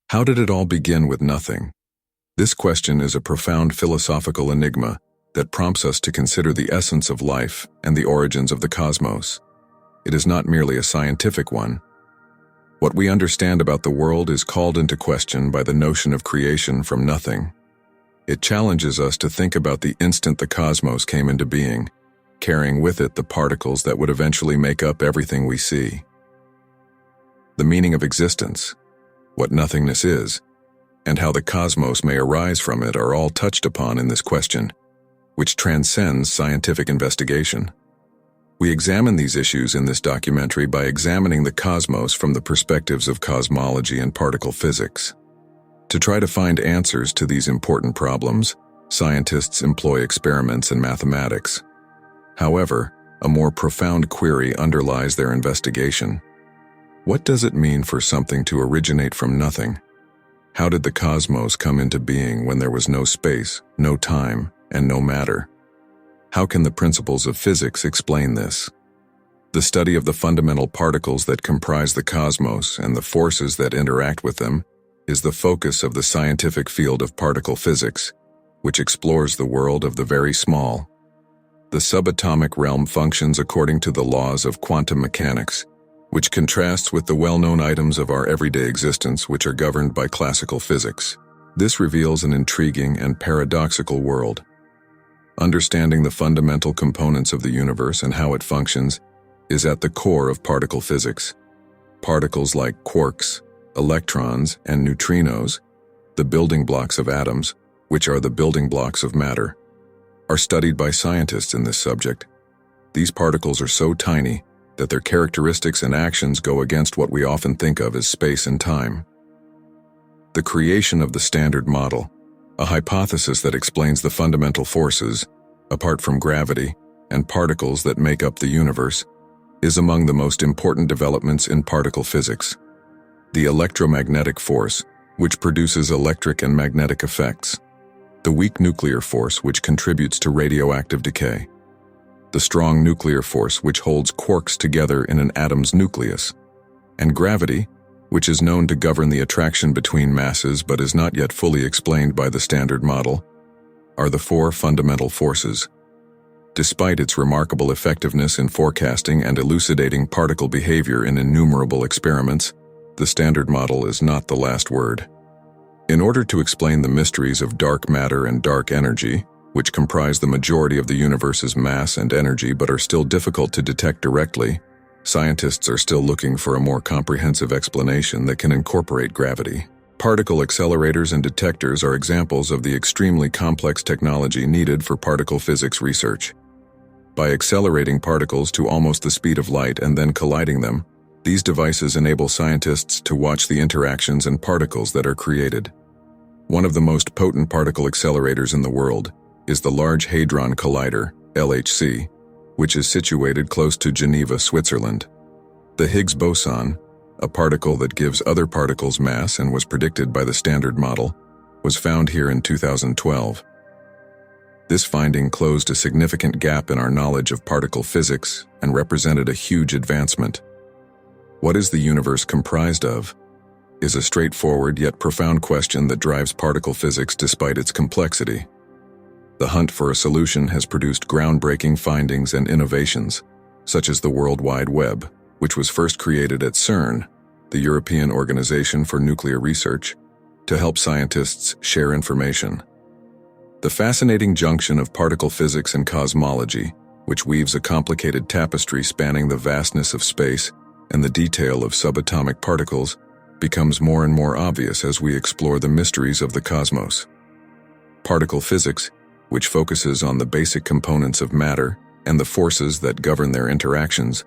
How did it all begin with nothing? This question is a profound philosophical enigma that prompts us to consider the essence of life and the origins of the cosmos. It is not merely a scientific one. What we understand about the world is called into question by the notion of creation from nothing. It challenges us to think about the instant the cosmos came into being, carrying with it the particles that would eventually make up everything we see. The meaning of existence, what nothingness is, and how the cosmos may arise from it are all touched upon in this question, which transcends scientific investigation. We examine these issues in this documentary by examining the cosmos from the perspectives of cosmology and particle physics. To try to find answers to these important problems, scientists employ experiments and mathematics. However, a more profound query underlies their investigation. What does it mean for something to originate from nothing? How did the cosmos come into being when there was no space, no time, and no matter? How can the principles of physics explain this? The study of the fundamental particles that comprise the cosmos and the forces that interact with them is the focus of the scientific field of particle physics, which explores the world of the very small. The subatomic realm functions according to the laws of quantum mechanics, which contrasts with the well-known items of our everyday existence which are governed by classical physics. This reveals an intriguing and paradoxical world. Understanding the fundamental components of the universe and how it functions is at the core of particle physics. Particles like quarks, electrons, and neutrinos, the building blocks of atoms, which are the building blocks of matter, are studied by scientists in this subject. These particles are so tiny that their characteristics and actions go against what we often think of as space and time. The creation of the Standard Model, a hypothesis that explains the fundamental forces, apart from gravity, and particles that make up the universe, is among the most important developments in particle physics. The electromagnetic force, which produces electric and magnetic effects. The weak nuclear force, which contributes to radioactive decay. The strong nuclear force, which holds quarks together in an atom's nucleus. And gravity, which is known to govern the attraction between masses but is not yet fully explained by the Standard Model, are the four fundamental forces. Despite its remarkable effectiveness in forecasting and elucidating particle behavior in innumerable experiments, the Standard Model is not the last word. In order to explain the mysteries of dark matter and dark energy, which comprise the majority of the universe's mass and energy but are still difficult to detect directly, scientists are still looking for a more comprehensive explanation that can incorporate gravity. Particle accelerators and detectors are examples of the extremely complex technology needed for particle physics research. By accelerating particles to almost the speed of light and then colliding them, these devices enable scientists to watch the interactions and particles that are created. One of the most potent particle accelerators in the world is the Large Hadron Collider, LHC, which is situated close to Geneva, Switzerland. The Higgs boson, a particle that gives other particles mass and was predicted by the Standard Model, was found here in 2012. This finding closed a significant gap in our knowledge of particle physics and represented a huge advancement. What is the universe comprised of? Is a straightforward yet profound question that drives particle physics despite its complexity. The hunt for a solution has produced groundbreaking findings and innovations, such as the World Wide Web, which was first created at CERN, the European Organization for Nuclear Research, to help scientists share information. The fascinating junction of particle physics and cosmology, which weaves a complicated tapestry spanning the vastness of space and the detail of subatomic particles, becomes more and more obvious as we explore the mysteries of the cosmos. Particle physics, which focuses on the basic components of matter and the forces that govern their interactions,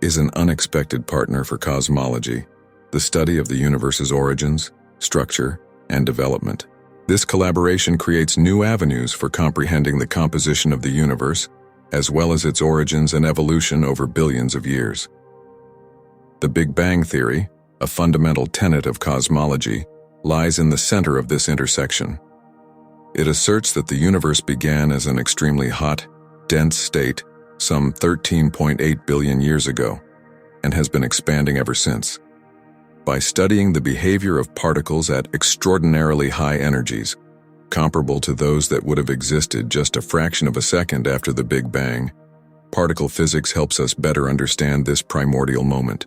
is an unexpected partner for cosmology, the study of the universe's origins, structure, and development. This collaboration creates new avenues for comprehending the composition of the universe, as well as its origins and evolution over billions of years. The Big Bang Theory, a fundamental tenet of cosmology, lies in the center of this intersection. It asserts that the universe began as an extremely hot, dense state some 13.8 billion years ago, and has been expanding ever since. by studying the behavior of particles at extraordinarily high energies, comparable to those that would have existed just a fraction of a second after the Big Bang. Particle physics helps us better understand this primordial moment.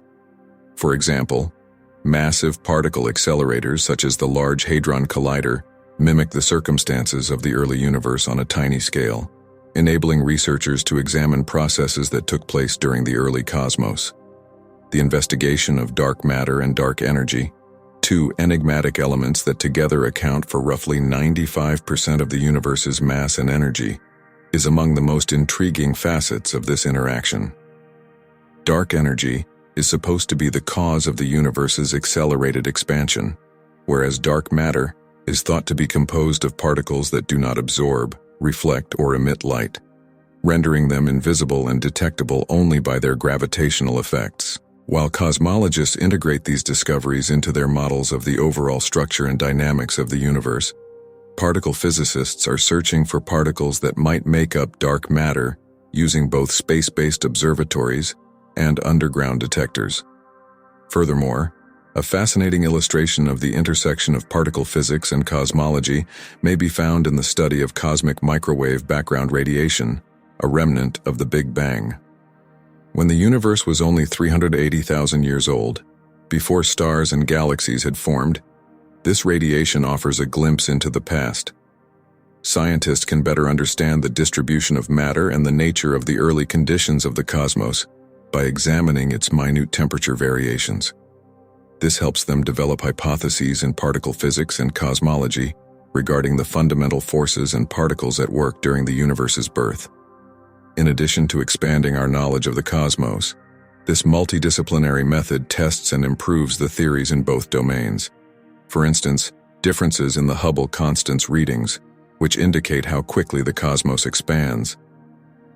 For example, massive particle accelerators such as the Large Hadron Collider mimic the circumstances of the early universe on a tiny scale, enabling researchers to examine processes that took place during the early cosmos. The investigation of dark matter and dark energy, two enigmatic elements that together account for roughly 95% of the universe's mass and energy, is among the most intriguing facets of this interaction. Dark energy is supposed to be the cause of the universe's accelerated expansion, whereas dark matter is thought to be composed of particles that do not absorb, reflect, or emit light, rendering them invisible and detectable only by their gravitational effects. While cosmologists integrate these discoveries into their models of the overall structure and dynamics of the universe, particle physicists are searching for particles that might make up dark matter using both space-based observatories and underground detectors. Furthermore, a fascinating illustration of the intersection of particle physics and cosmology may be found in the study of cosmic microwave background radiation, a remnant of the Big Bang. When the universe was only 380,000 years old, before stars and galaxies had formed, this radiation offers a glimpse into the past. Scientists can better understand the distribution of matter and the nature of the early conditions of the cosmos by examining its minute temperature variations. This helps them develop hypotheses in particle physics and cosmology regarding the fundamental forces and particles at work during the universe's birth. In addition to expanding our knowledge of the cosmos, this multidisciplinary method tests and improves the theories in both domains. For instance, differences in the Hubble constants readings, which indicate how quickly the cosmos expands.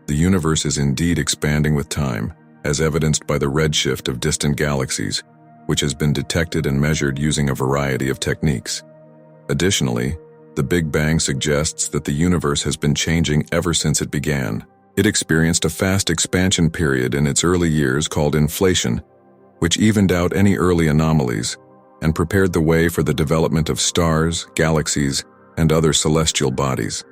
The universe is indeed expanding with time, as evidenced by the redshift of distant galaxies, which has been detected and measured using a variety of techniques. Additionally, the Big Bang suggests that the universe has been changing ever since it began. It experienced a fast expansion period in its early years called inflation, which evened out any early anomalies and prepared the way for the development of stars, galaxies, and other celestial bodies.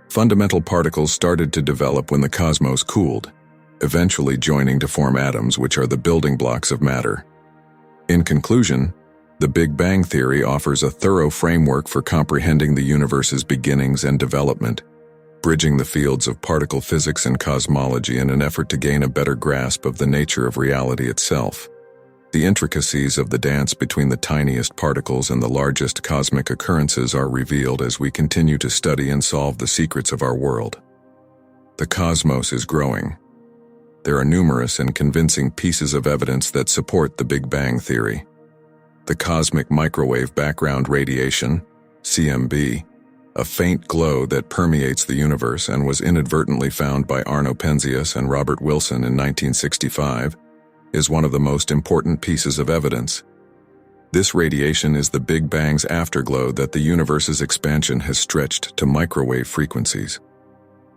Fundamental particles started to develop when the cosmos cooled, eventually joining to form atoms, which are the building blocks of matter. In conclusion, the Big Bang theory offers a thorough framework for comprehending the universe's beginnings and development, bridging the fields of particle physics and cosmology in an effort to gain a better grasp of the nature of reality itself. The intricacies of the dance between the tiniest particles and the largest cosmic occurrences are revealed as we continue to study and solve the secrets of our world. The cosmos is growing. There are numerous and convincing pieces of evidence that support the Big Bang theory. The cosmic microwave background radiation, CMB, a faint glow that permeates the universe and was inadvertently found by Arno Penzias and Robert Wilson in 1965, is one of the most important pieces of evidence. This radiation is the Big Bang's afterglow that the universe's expansion has stretched to microwave frequencies.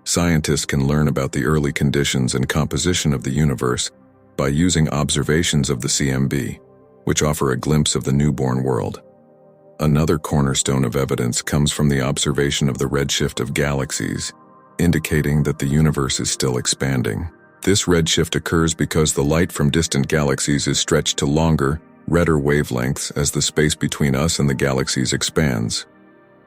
Scientists can learn about the early conditions and composition of the universe by using observations of the CMB, which offer a glimpse of the newborn world. Another cornerstone of evidence comes from the observation of the redshift of galaxies, indicating that the universe is still expanding. This redshift occurs because the light from distant galaxies is stretched to longer, redder wavelengths as the space between us and the galaxies expands.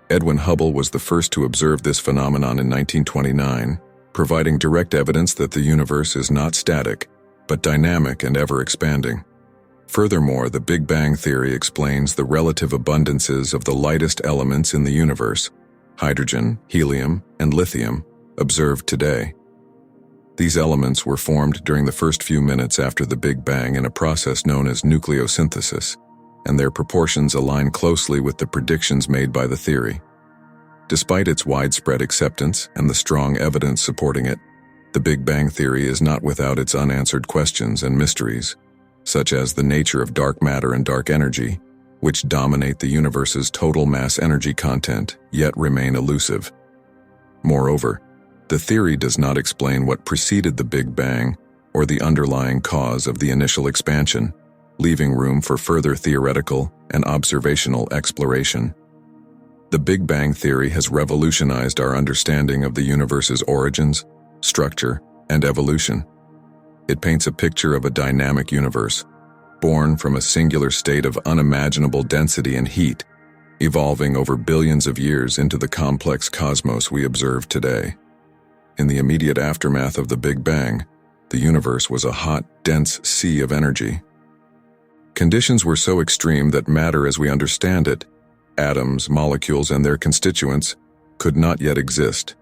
Edwin Hubble was the first to observe this phenomenon in 1929, providing direct evidence that the universe is not static, but dynamic and ever-expanding. Furthermore, the Big Bang theory explains the relative abundances of the lightest elements in the universe, hydrogen, helium, and lithium, observed today. These elements were formed during the first few minutes after the Big Bang in a process known as nucleosynthesis, and their proportions align closely with the predictions made by the theory. Despite its widespread acceptance and the strong evidence supporting it, the Big Bang theory is not without its unanswered questions and mysteries, such as the nature of dark matter and dark energy, which dominate the universe's total mass energy content, yet remain elusive. Moreover, the theory does not explain what preceded the Big Bang or the underlying cause of the initial expansion, leaving room for further theoretical and observational exploration. The Big Bang Theory has revolutionized our understanding of the universe's origins, structure, and evolution. It paints a picture of a dynamic universe, born from a singular state of unimaginable density and heat, evolving over billions of years into the complex cosmos we observe today. In the immediate aftermath of the Big Bang, the universe was a hot, dense sea of energy. Conditions were so extreme that matter as we understand it, atoms, molecules, and their constituents, could not yet exist.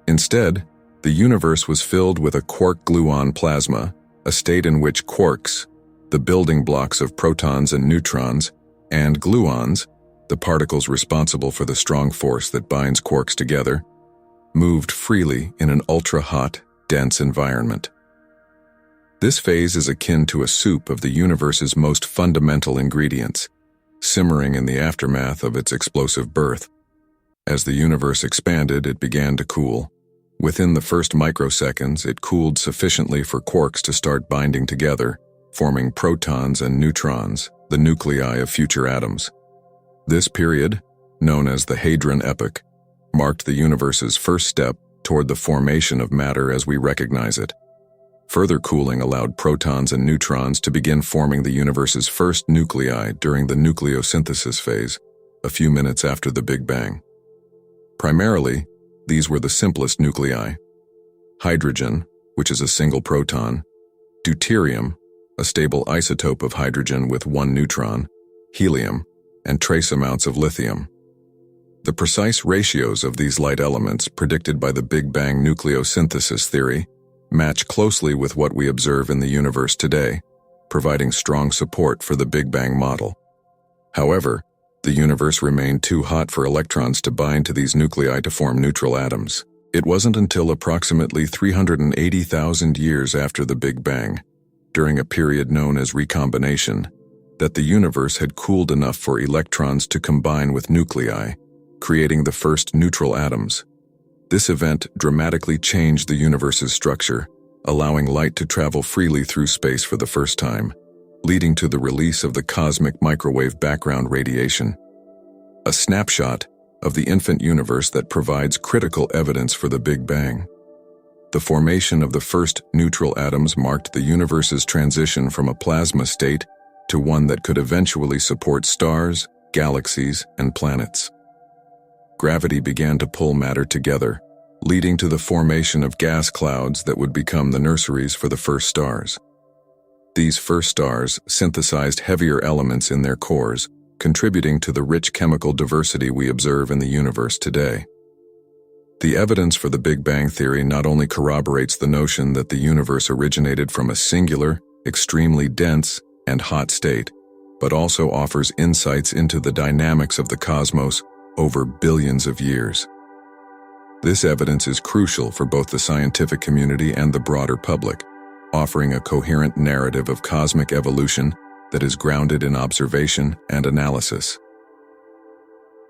Instead, the universe was filled with a quark-gluon plasma, a state in which quarks, the building blocks of protons and neutrons, and gluons, the particles responsible for the strong force that binds quarks together, moved freely in an ultra-hot, dense environment. This phase is akin to a soup of the universe's most fundamental ingredients, simmering in the aftermath of its explosive birth. As the universe expanded, it began to cool. Within the first microseconds, it cooled sufficiently for quarks to start binding together, forming protons and neutrons, the nuclei of future atoms. This period, known as the Hadron Epoch, marked the universe's first step toward the formation of matter as we recognize it. Further cooling allowed protons and neutrons to begin forming the universe's first nuclei during the nucleosynthesis phase, a few minutes after the Big Bang. Primarily, these were the simplest nuclei: hydrogen, which is a single proton; deuterium, a stable isotope of hydrogen with one neutron; helium, and trace amounts of lithium. The precise ratios of these light elements predicted by the Big Bang nucleosynthesis theory match closely with what we observe in the universe today, providing strong support for the Big Bang model. However, the universe remained too hot for electrons to bind to these nuclei to form neutral atoms. It wasn't until approximately 380,000 years after the Big Bang, during a period known as recombination, that the universe had cooled enough for electrons to combine with nuclei, creating the first neutral atoms. This event dramatically changed the universe's structure, allowing light to travel freely through space for the first time, leading to the release of the cosmic microwave background radiation, a snapshot of the infant universe that provides critical evidence for the Big Bang. The formation of the first neutral atoms marked the universe's transition from a plasma state to one that could eventually support stars, galaxies, and planets. Gravity began to pull matter together, leading to the formation of gas clouds that would become the nurseries for the first stars. These first stars synthesized heavier elements in their cores, contributing to the rich chemical diversity we observe in the universe today. The evidence for the Big Bang Theory not only corroborates the notion that the universe originated from a singular, extremely dense, and hot state, but also offers insights into the dynamics of the cosmos over billions of years. This evidence is crucial for both the scientific community and the broader public, offering a coherent narrative of cosmic evolution that is grounded in observation and analysis.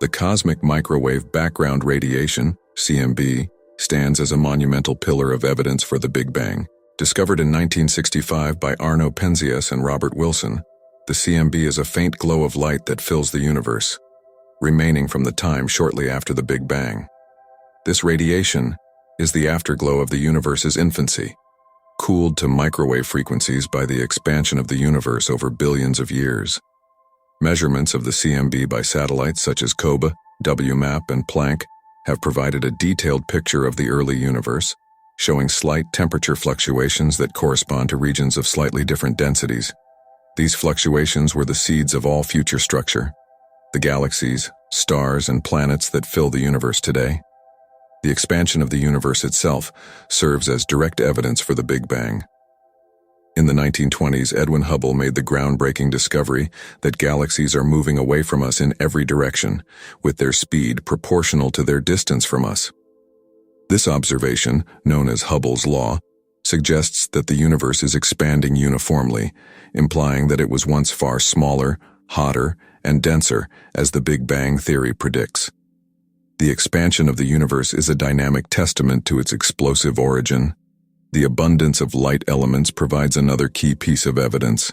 The cosmic microwave background radiation, CMB, stands as a monumental pillar of evidence for the Big Bang. Discovered in 1965 by Arno Penzias and Robert Wilson, the CMB is a faint glow of light that fills the universe, remaining from the time shortly after the Big Bang. This radiation is the afterglow of the universe's infancy, cooled to microwave frequencies by the expansion of the universe over billions of years. Measurements of the CMB by satellites such as COBE, WMAP, and Planck have provided a detailed picture of the early universe, showing slight temperature fluctuations that correspond to regions of slightly different densities. These fluctuations were the seeds of all future structure, the galaxies, stars, and planets that fill the universe today. The expansion of the universe itself serves as direct evidence for the Big Bang. In the 1920s, Edwin Hubble made the groundbreaking discovery that galaxies are moving away from us in every direction, with their speed proportional to their distance from us. This observation, known as Hubble's law, suggests that the universe is expanding uniformly, implying that it was once far smaller, hotter, and denser, as the Big Bang theory predicts. The expansion of the universe is a dynamic testament to its explosive origin. The abundance of light elements provides another key piece of evidence.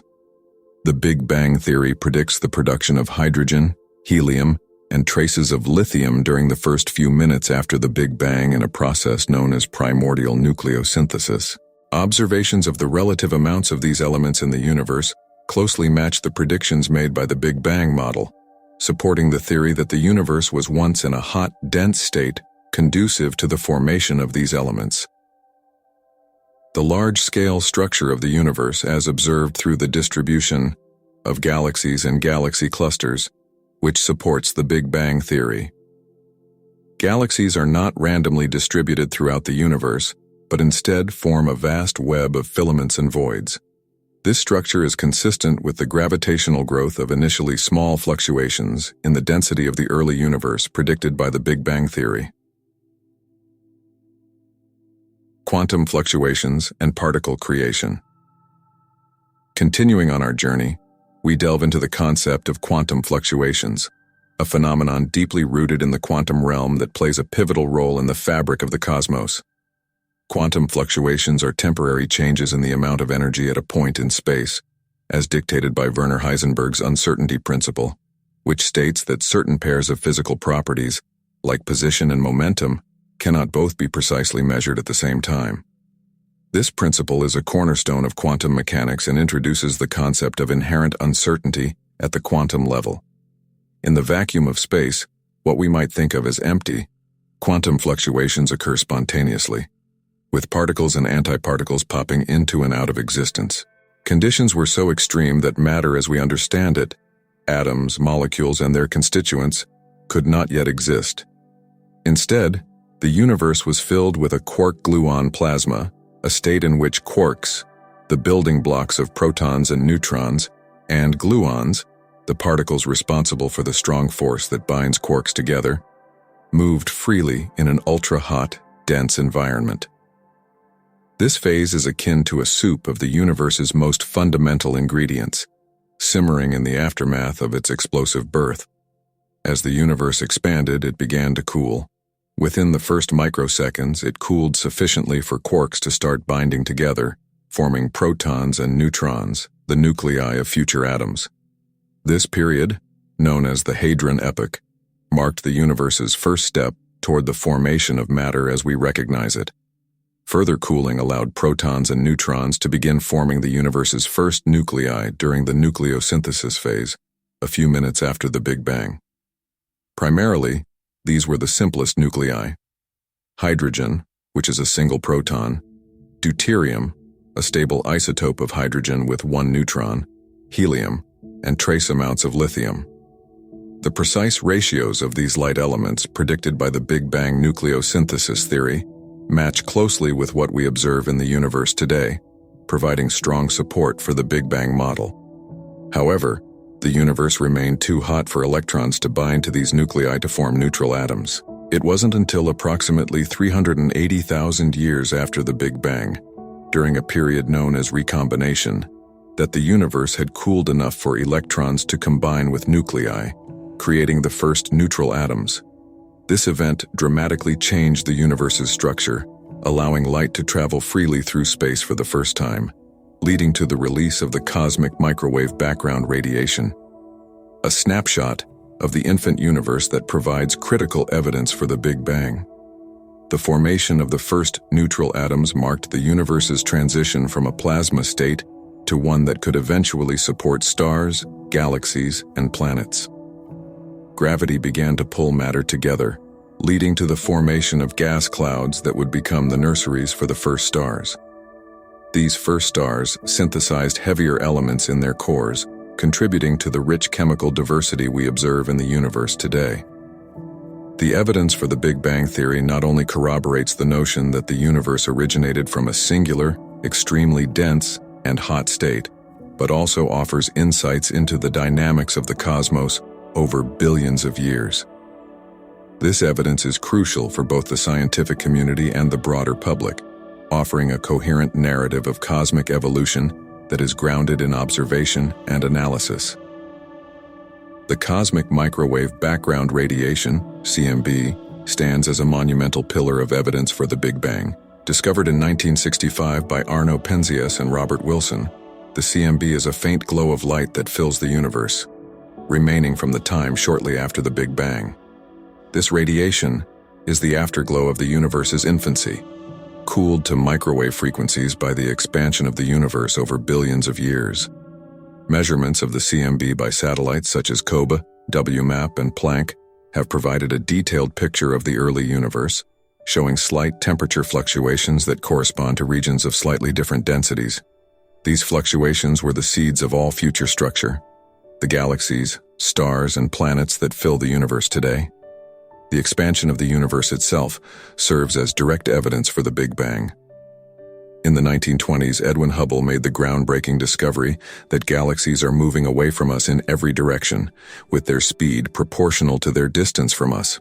The Big Bang theory predicts the production of hydrogen, helium, and traces of lithium during the first few minutes after the Big Bang in a process known as primordial nucleosynthesis. Observations of the relative amounts of these elements in the universe closely match the predictions made by the Big Bang model, supporting the theory that the universe was once in a hot, dense state conducive to the formation of these elements. The large-scale structure of the universe, as observed through the distribution of galaxies and galaxy clusters, which supports the Big Bang theory. Galaxies are not randomly distributed throughout the universe, but instead form a vast web of filaments and voids. This structure is consistent with the gravitational growth of initially small fluctuations in the density of the early universe predicted by the Big Bang theory. Quantum fluctuations and particle creation. Continuing on our journey, we delve into the concept of quantum fluctuations, a phenomenon deeply rooted in the quantum realm that plays a pivotal role in the fabric of the cosmos. Quantum fluctuations are temporary changes in the amount of energy at a point in space, as dictated by Werner Heisenberg's uncertainty principle, which states that certain pairs of physical properties, like position and momentum, cannot both be precisely measured at the same time. This principle is a cornerstone of quantum mechanics and introduces the concept of inherent uncertainty at the quantum level. In the vacuum of space, what we might think of as empty, quantum fluctuations occur spontaneously, with particles and antiparticles popping into and out of existence. Conditions were so extreme that matter as we understand it, atoms, molecules, and their constituents, could not yet exist. Instead, the universe was filled with a quark-gluon plasma, a state in which quarks, the building blocks of protons and neutrons, and gluons, the particles responsible for the strong force that binds quarks together, moved freely in an ultra-hot, dense environment. This phase is akin to a soup of the universe's most fundamental ingredients, simmering in the aftermath of its explosive birth. As the universe expanded, it began to cool. Within the first microseconds, it cooled sufficiently for quarks to start binding together, forming protons and neutrons, the nuclei of future atoms. This period, known as the Hadron Epoch, marked the universe's first step toward the formation of matter as we recognize it. Further cooling allowed protons and neutrons to begin forming the universe's first nuclei during the nucleosynthesis phase, a few minutes after the Big Bang. Primarily, these were the simplest nuclei: hydrogen, which is a single proton; deuterium, a stable isotope of hydrogen with one neutron; helium, and trace amounts of lithium. The precise ratios of these light elements predicted by the Big Bang nucleosynthesis theory match closely with what we observe in the universe today, providing strong support for the Big Bang model. However, the universe remained too hot for electrons to bind to these nuclei to form neutral atoms. It wasn't until approximately 380,000 years after the Big Bang, during a period known as recombination, that the universe had cooled enough for electrons to combine with nuclei, creating the first neutral atoms. This event dramatically changed the universe's structure, allowing light to travel freely through space for the first time, leading to the release of the cosmic microwave background radiation, a snapshot of the infant universe that provides critical evidence for the Big Bang. The formation of the first neutral atoms marked the universe's transition from a plasma state to one that could eventually support stars, galaxies, and planets. Gravity began to pull matter together, leading to the formation of gas clouds that would become the nurseries for the first stars. These first stars synthesized heavier elements in their cores, contributing to the rich chemical diversity we observe in the universe today. The evidence for the Big Bang theory not only corroborates the notion that the universe originated from a singular, extremely dense, and hot state, but also offers insights into the dynamics of the cosmos over billions of years. This evidence is crucial for both the scientific community and the broader public, offering a coherent narrative of cosmic evolution that is grounded in observation and analysis. The cosmic microwave background radiation, CMB, stands as a monumental pillar of evidence for the Big Bang. Discovered in 1965 by Arno Penzias and Robert Wilson, The CMB is a faint glow of light that fills the universe, remaining from the time shortly after the Big Bang. This radiation is the afterglow of the universe's infancy, cooled to microwave frequencies by the expansion of the universe over billions of years. Measurements of the CMB by satellites such as COBE, WMAP, and Planck have provided a detailed picture of the early universe, showing slight temperature fluctuations that correspond to regions of slightly different densities. These fluctuations were the seeds of all future structure, the galaxies, stars, and planets that fill the universe today. The expansion of the universe itself serves as direct evidence for the Big Bang. In the 1920s, Edwin Hubble made the groundbreaking discovery that galaxies are moving away from us in every direction, with their speed proportional to their distance from us.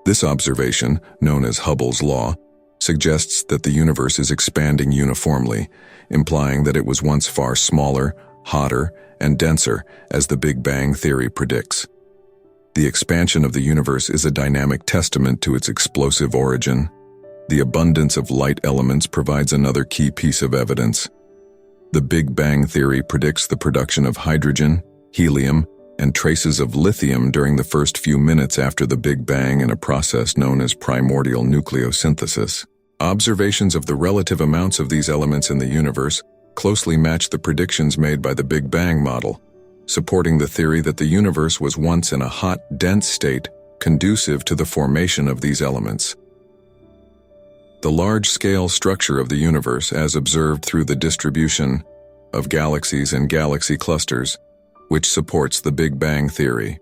This observation, known as Hubble's law, suggests that the universe is expanding uniformly, implying that it was once far smaller, hotter, and denser, as the Big Bang theory predicts. The expansion of the universe is a dynamic testament to its explosive origin. The abundance of light elements provides another key piece of evidence. The Big Bang theory predicts the production of hydrogen, helium, and traces of lithium during the first few minutes after the Big Bang in a process known as primordial nucleosynthesis. Observations of the relative amounts of these elements in the universe closely match the predictions made by the Big Bang model, supporting the theory that the universe was once in a hot, dense state conducive to the formation of these elements. The large-scale structure of the universe, as observed through the distribution of galaxies and galaxy clusters, which supports the Big Bang theory.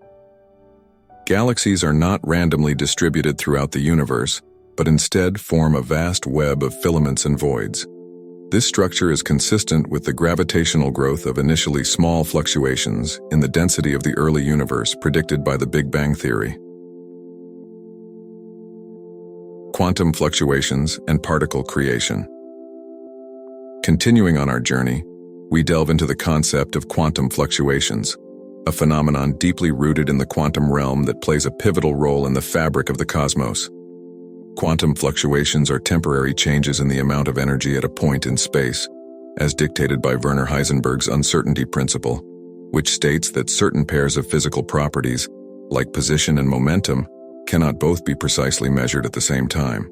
Galaxies are not randomly distributed throughout the universe, but instead form a vast web of filaments and voids. This structure is consistent with the gravitational growth of initially small fluctuations in the density of the early universe predicted by the Big Bang theory. Quantum fluctuations and particle creation. Continuing on our journey, we delve into the concept of quantum fluctuations, a phenomenon deeply rooted in the quantum realm that plays a pivotal role in the fabric of the cosmos. Quantum fluctuations are temporary changes in the amount of energy at a point in space, as dictated by Werner Heisenberg's uncertainty principle, which states that certain pairs of physical properties, like position and momentum, cannot both be precisely measured at the same time.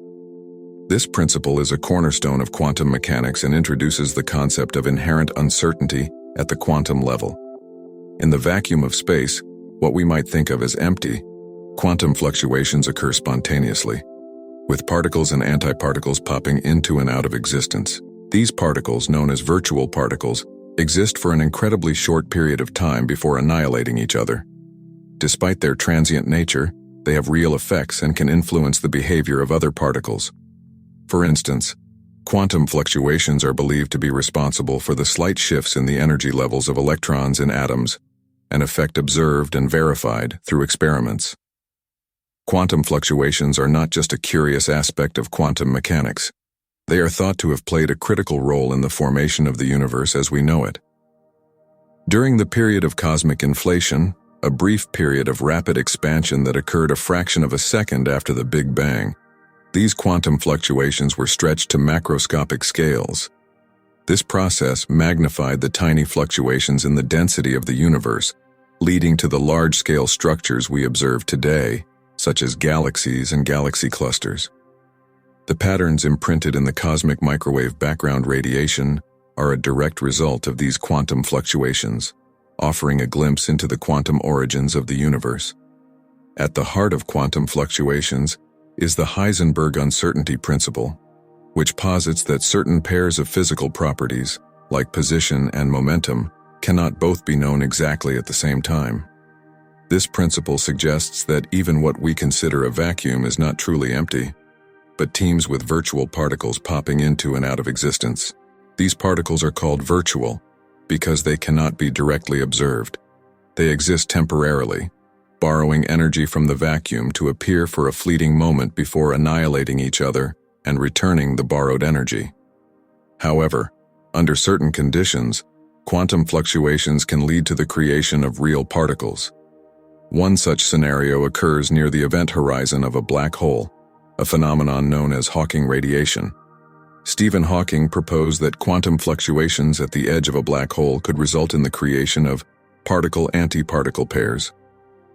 This principle is a cornerstone of quantum mechanics and introduces the concept of inherent uncertainty at the quantum level. In the vacuum of space, what we might think of as empty, quantum fluctuations occur spontaneously, with particles and antiparticles popping into and out of existence. These particles, known as virtual particles, exist for an incredibly short period of time before annihilating each other. Despite their transient nature, they have real effects and can influence the behavior of other particles. For instance, quantum fluctuations are believed to be responsible for the slight shifts in the energy levels of electrons in atoms, an effect observed and verified through experiments. Quantum fluctuations are not just a curious aspect of quantum mechanics. They are thought to have played a critical role in the formation of the universe as we know it. During the period of cosmic inflation, a brief period of rapid expansion that occurred a fraction of a second after the Big Bang, these quantum fluctuations were stretched to macroscopic scales. This process magnified the tiny fluctuations in the density of the universe, leading to the large-scale structures we observe today, such as galaxies and galaxy clusters. The patterns imprinted in the cosmic microwave background radiation are a direct result of these quantum fluctuations, offering a glimpse into the quantum origins of the universe. At the heart of quantum fluctuations is the Heisenberg uncertainty principle, which posits that certain pairs of physical properties, like position and momentum, cannot both be known exactly at the same time. This principle suggests that even what we consider a vacuum is not truly empty, but teems with virtual particles popping into and out of existence. These particles are called virtual because they cannot be directly observed. They exist temporarily, borrowing energy from the vacuum to appear for a fleeting moment before annihilating each other and returning the borrowed energy. However, under certain conditions, quantum fluctuations can lead to the creation of real particles. One such scenario occurs near the event horizon of a black hole, a phenomenon known as Hawking radiation. Stephen Hawking proposed that quantum fluctuations at the edge of a black hole could result in the creation of particle-antiparticle pairs,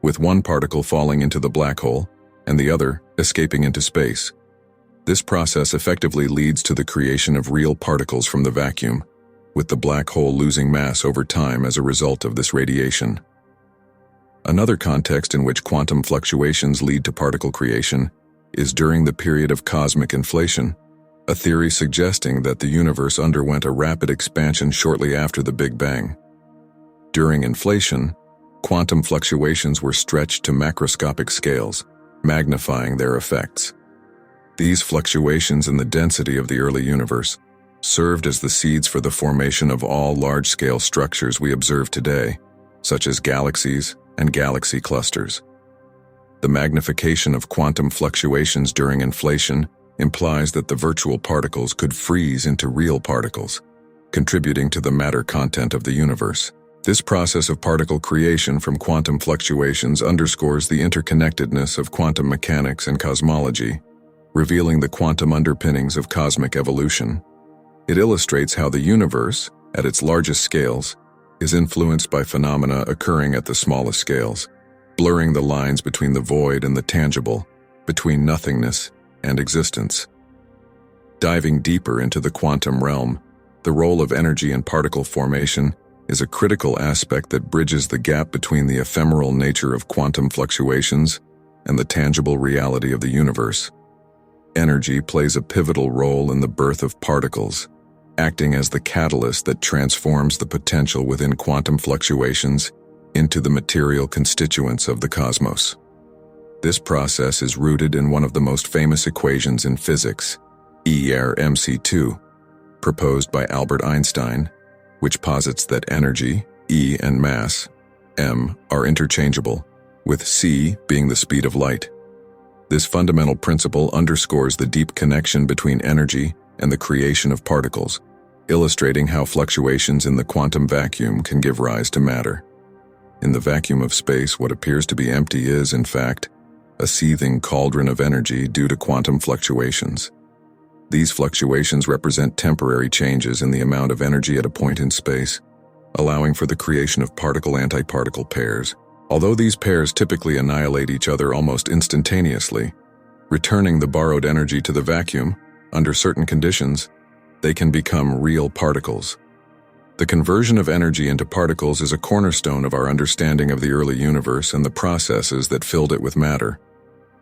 with one particle falling into the black hole and the other escaping into space. This process effectively leads to the creation of real particles from the vacuum, with the black hole losing mass over time as a result of this radiation. Another context in which quantum fluctuations lead to particle creation is during the period of cosmic inflation, a theory suggesting that the universe underwent a rapid expansion shortly after the Big Bang. During inflation, quantum fluctuations were stretched to macroscopic scales, magnifying their effects. These fluctuations in the density of the early universe served as the seeds for the formation of all large-scale structures we observe today, such as galaxies and galaxy clusters. The magnification of quantum fluctuations during inflation implies that the virtual particles could freeze into real particles, contributing to the matter content of the universe. This process of particle creation from quantum fluctuations underscores the interconnectedness of quantum mechanics and cosmology, revealing the quantum underpinnings of cosmic evolution. It illustrates how the universe, at its largest scales, is influenced by phenomena occurring at the smallest scales, blurring the lines between the void and the tangible, between nothingness and existence. Diving deeper into the quantum realm, the role of energy in particle formation is a critical aspect that bridges the gap between the ephemeral nature of quantum fluctuations and the tangible reality of the universe. Energy plays a pivotal role in the birth of particles, acting as the catalyst that transforms the potential within quantum fluctuations into the material constituents of the cosmos. This process is rooted in one of the most famous equations in physics, E=mc2, proposed by Albert Einstein, which posits that energy, E, and mass, m, are interchangeable, with c being the speed of light. This fundamental principle underscores the deep connection between energy and the creation of particles, illustrating how fluctuations in the quantum vacuum can give rise to matter. In the vacuum of space, what appears to be empty is, in fact, a seething cauldron of energy due to quantum fluctuations. These fluctuations represent temporary changes in the amount of energy at a point in space, allowing for the creation of particle-antiparticle pairs. Although these pairs typically annihilate each other almost instantaneously, returning the borrowed energy to the vacuum, under certain conditions, they can become real particles. The conversion of energy into particles is a cornerstone of our understanding of the early universe and the processes that filled it with matter.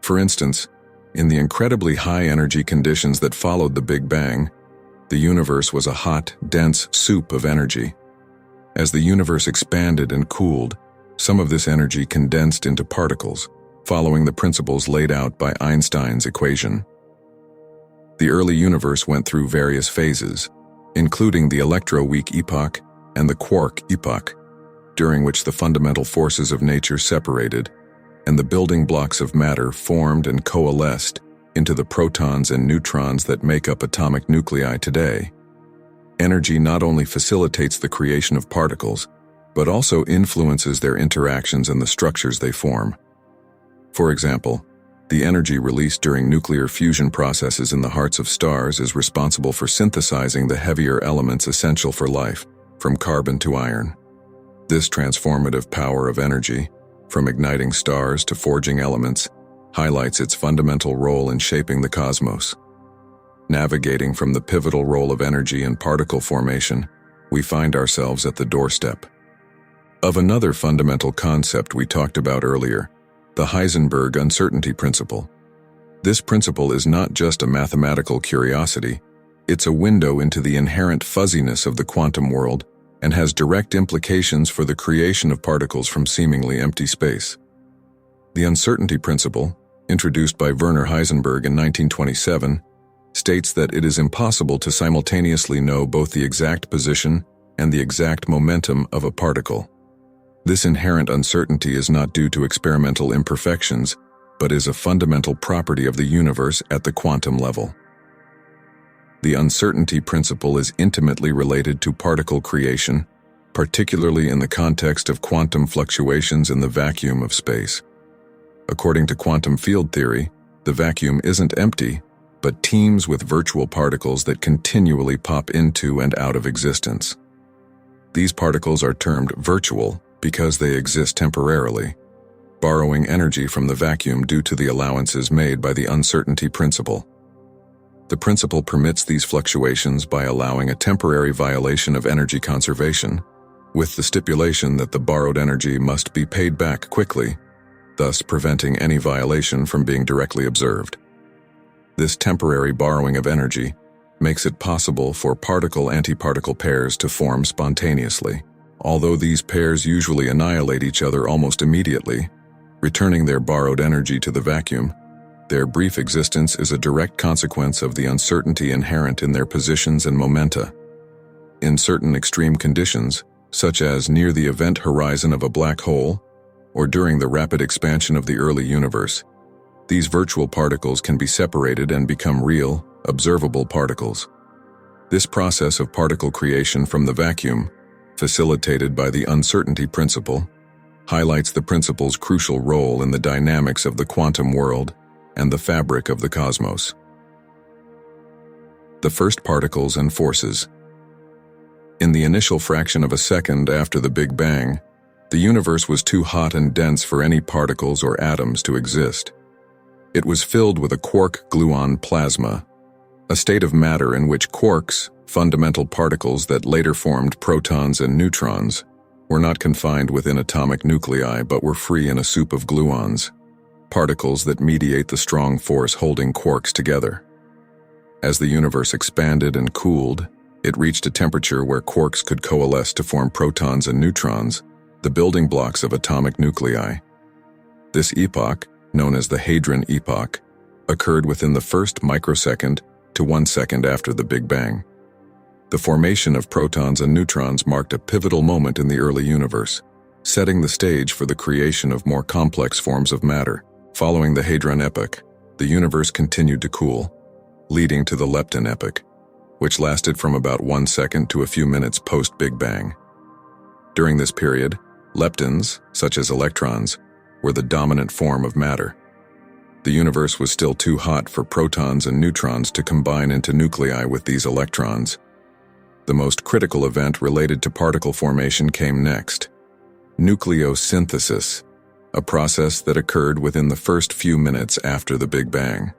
For instance, in the incredibly high energy conditions that followed the Big Bang, the universe was a hot, dense soup of energy. As the universe expanded and cooled, some of this energy condensed into particles, following the principles laid out by Einstein's equation. The early universe went through various phases, including the electroweak epoch and the quark epoch, during which the fundamental forces of nature separated, and the building blocks of matter formed and coalesced into the protons and neutrons that make up atomic nuclei today. Energy not only facilitates the creation of particles, but also influences their interactions and the structures they form. For example, the energy released during nuclear fusion processes in the hearts of stars is responsible for synthesizing the heavier elements essential for life, from carbon to iron. This transformative power of energy, from igniting stars to forging elements, highlights its fundamental role in shaping the cosmos. Navigating from the pivotal role of energy in particle formation, we find ourselves at the doorstep of another fundamental concept we talked about earlier, the Heisenberg uncertainty principle. This principle is not just a mathematical curiosity, it's a window into the inherent fuzziness of the quantum world and has direct implications for the creation of particles from seemingly empty space. The uncertainty principle, introduced by Werner Heisenberg in 1927, states that it is impossible to simultaneously know both the exact position and the exact momentum of a particle. This inherent uncertainty is not due to experimental imperfections, but is a fundamental property of the universe at the quantum level. The uncertainty principle is intimately related to particle creation, particularly in the context of quantum fluctuations in the vacuum of space. According to quantum field theory, the vacuum isn't empty, but teems with virtual particles that continually pop into and out of existence. These particles are termed virtual because they exist temporarily, borrowing energy from the vacuum due to the allowances made by the uncertainty principle. The principle permits these fluctuations by allowing a temporary violation of energy conservation, with the stipulation that the borrowed energy must be paid back quickly, thus preventing any violation from being directly observed. This temporary borrowing of energy makes it possible for particle-antiparticle pairs to form spontaneously. Although these pairs usually annihilate each other almost immediately, returning their borrowed energy to the vacuum, their brief existence is a direct consequence of the uncertainty inherent in their positions and momenta. In certain extreme conditions, such as near the event horizon of a black hole, or during the rapid expansion of the early universe, these virtual particles can be separated and become real, observable particles. This process of particle creation from the vacuum, facilitated by the uncertainty principle, highlights the principle's crucial role in the dynamics of the quantum world and the fabric of the cosmos. The first particles and forces. In the initial fraction of a second after the Big Bang, the universe was too hot and dense for any particles or atoms to exist. It was filled with a quark-gluon plasma, a state of matter in which quarks, fundamental particles that later formed protons and neutrons, were not confined within atomic nuclei but were free in a soup of gluons, particles that mediate the strong force holding quarks together. As the universe expanded and cooled, it reached a temperature where quarks could coalesce to form protons and neutrons, the building blocks of atomic nuclei. This epoch, known as the Hadron Epoch, occurred within the first microsecond to 1 second after the Big Bang. The formation of protons and neutrons marked a pivotal moment in the early universe, setting the stage for the creation of more complex forms of matter. Following the Hadron Epoch, the universe continued to cool, leading to the Lepton Epoch, which lasted from about 1 second to a few minutes post-Big Bang. During this period, leptons, such as electrons, were the dominant form of matter. The universe was still too hot for protons and neutrons to combine into nuclei with these electrons. The most critical event related to particle formation came next: nucleosynthesis, a process that occurred within the first few minutes after the Big Bang.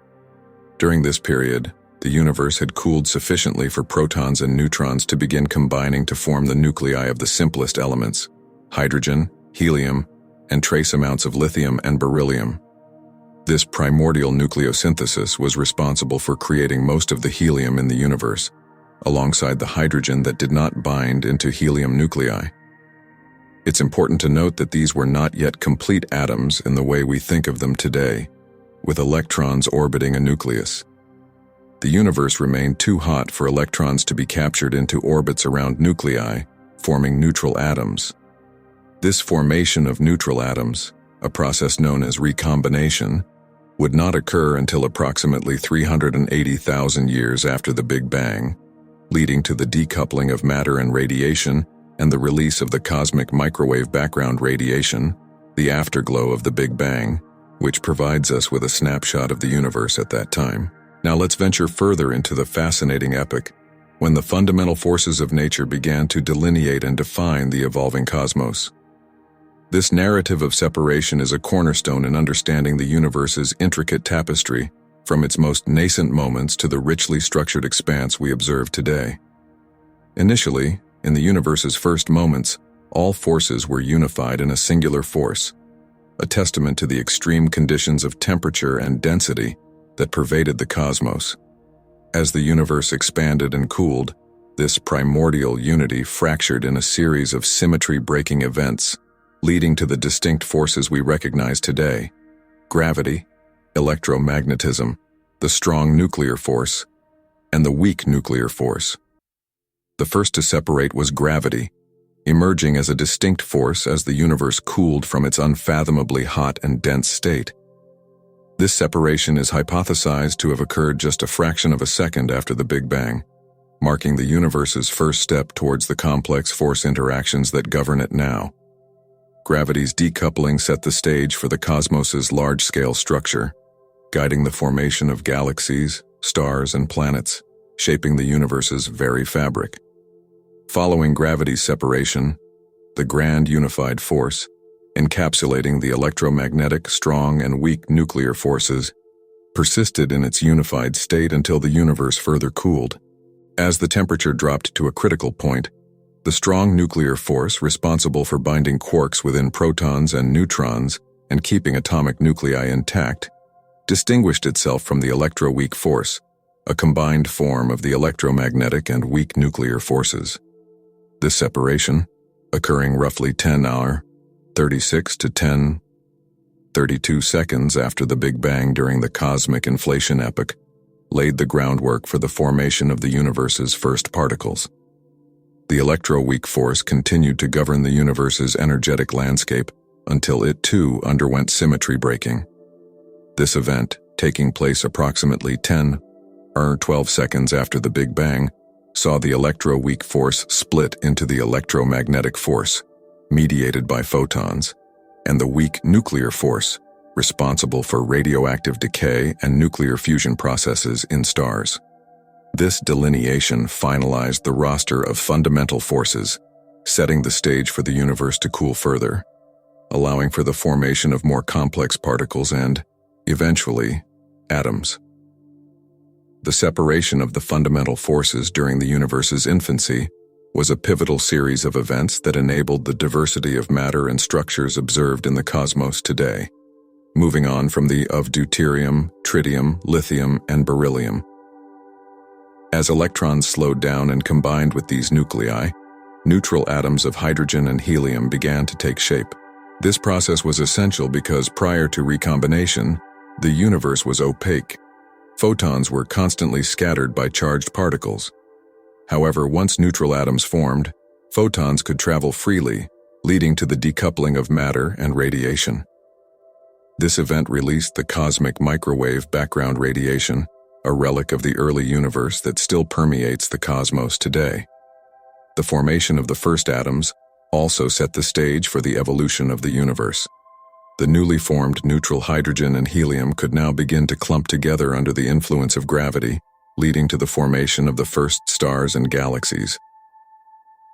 During this period, the universe had cooled sufficiently for protons and neutrons to begin combining to form the nuclei of the simplest elements: hydrogen, helium, and trace amounts of lithium and beryllium. This primordial nucleosynthesis was responsible for creating most of the helium in the universe, alongside the hydrogen that did not bind into helium nuclei. It's important to note that these were not yet complete atoms in the way we think of them today, with electrons orbiting a nucleus. The universe remained too hot for electrons to be captured into orbits around nuclei, forming neutral atoms. This formation of neutral atoms, a process known as recombination, would not occur until approximately 380,000 years after the Big Bang, leading to the decoupling of matter and radiation and the release of the cosmic microwave background radiation, the afterglow of the Big Bang, which provides us with a snapshot of the universe at that time. Now let's venture further into the fascinating epoch, when the fundamental forces of nature began to delineate and define the evolving cosmos. This narrative of separation is a cornerstone in understanding the universe's intricate tapestry, from its most nascent moments to the richly structured expanse we observe today. Initially, in the universe's first moments, all forces were unified in a singular force, a testament to the extreme conditions of temperature and density that pervaded the cosmos. As the universe expanded and cooled, this primordial unity fractured in a series of symmetry-breaking events, leading to the distinct forces we recognize today: gravity, electromagnetism, the strong nuclear force, and the weak nuclear force. The first to separate was gravity, emerging as a distinct force as the universe cooled from its unfathomably hot and dense state. This separation is hypothesized to have occurred just a fraction of a second after the Big Bang, marking the universe's first step towards the complex force interactions that govern it now. Gravity's decoupling set the stage for the cosmos's large-scale structure, guiding the formation of galaxies, stars, and planets, shaping the universe's very fabric. Following gravity's separation, the grand unified force, encapsulating the electromagnetic, strong, and weak nuclear forces, persisted in its unified state until the universe further cooled. As the temperature dropped to a critical point, the strong nuclear force responsible for binding quarks within protons and neutrons and keeping atomic nuclei intact distinguished itself from the electroweak force, a combined form of the electromagnetic and weak nuclear forces. This separation, occurring roughly 10:36 to 10:32 seconds after the Big Bang during the cosmic inflation epoch, laid the groundwork for the formation of the universe's first particles. The electroweak force continued to govern the universe's energetic landscape until it too underwent symmetry breaking. This event, taking place approximately 10:12 seconds after the Big Bang, saw the electroweak force split into the electromagnetic force, mediated by photons, and the weak nuclear force, responsible for radioactive decay and nuclear fusion processes in stars. This delineation finalized the roster of fundamental forces, setting the stage for the universe to cool further, allowing for the formation of more complex particles and, eventually, atoms. The separation of the fundamental forces during the universe's infancy was a pivotal series of events that enabled the diversity of matter and structures observed in the cosmos today, moving on from the of deuterium, tritium, lithium, and beryllium. As electrons slowed down and combined with these nuclei, neutral atoms of hydrogen and helium began to take shape. This process was essential because prior to recombination, the universe was opaque. Photons were constantly scattered by charged particles. However, once neutral atoms formed, photons could travel freely, leading to the decoupling of matter and radiation. This event released the cosmic microwave background radiation, a relic of the early universe that still permeates the cosmos today. The formation of the first atoms also set the stage for the evolution of the universe. The newly formed neutral hydrogen and helium could now begin to clump together under the influence of gravity, leading to the formation of the first stars and galaxies.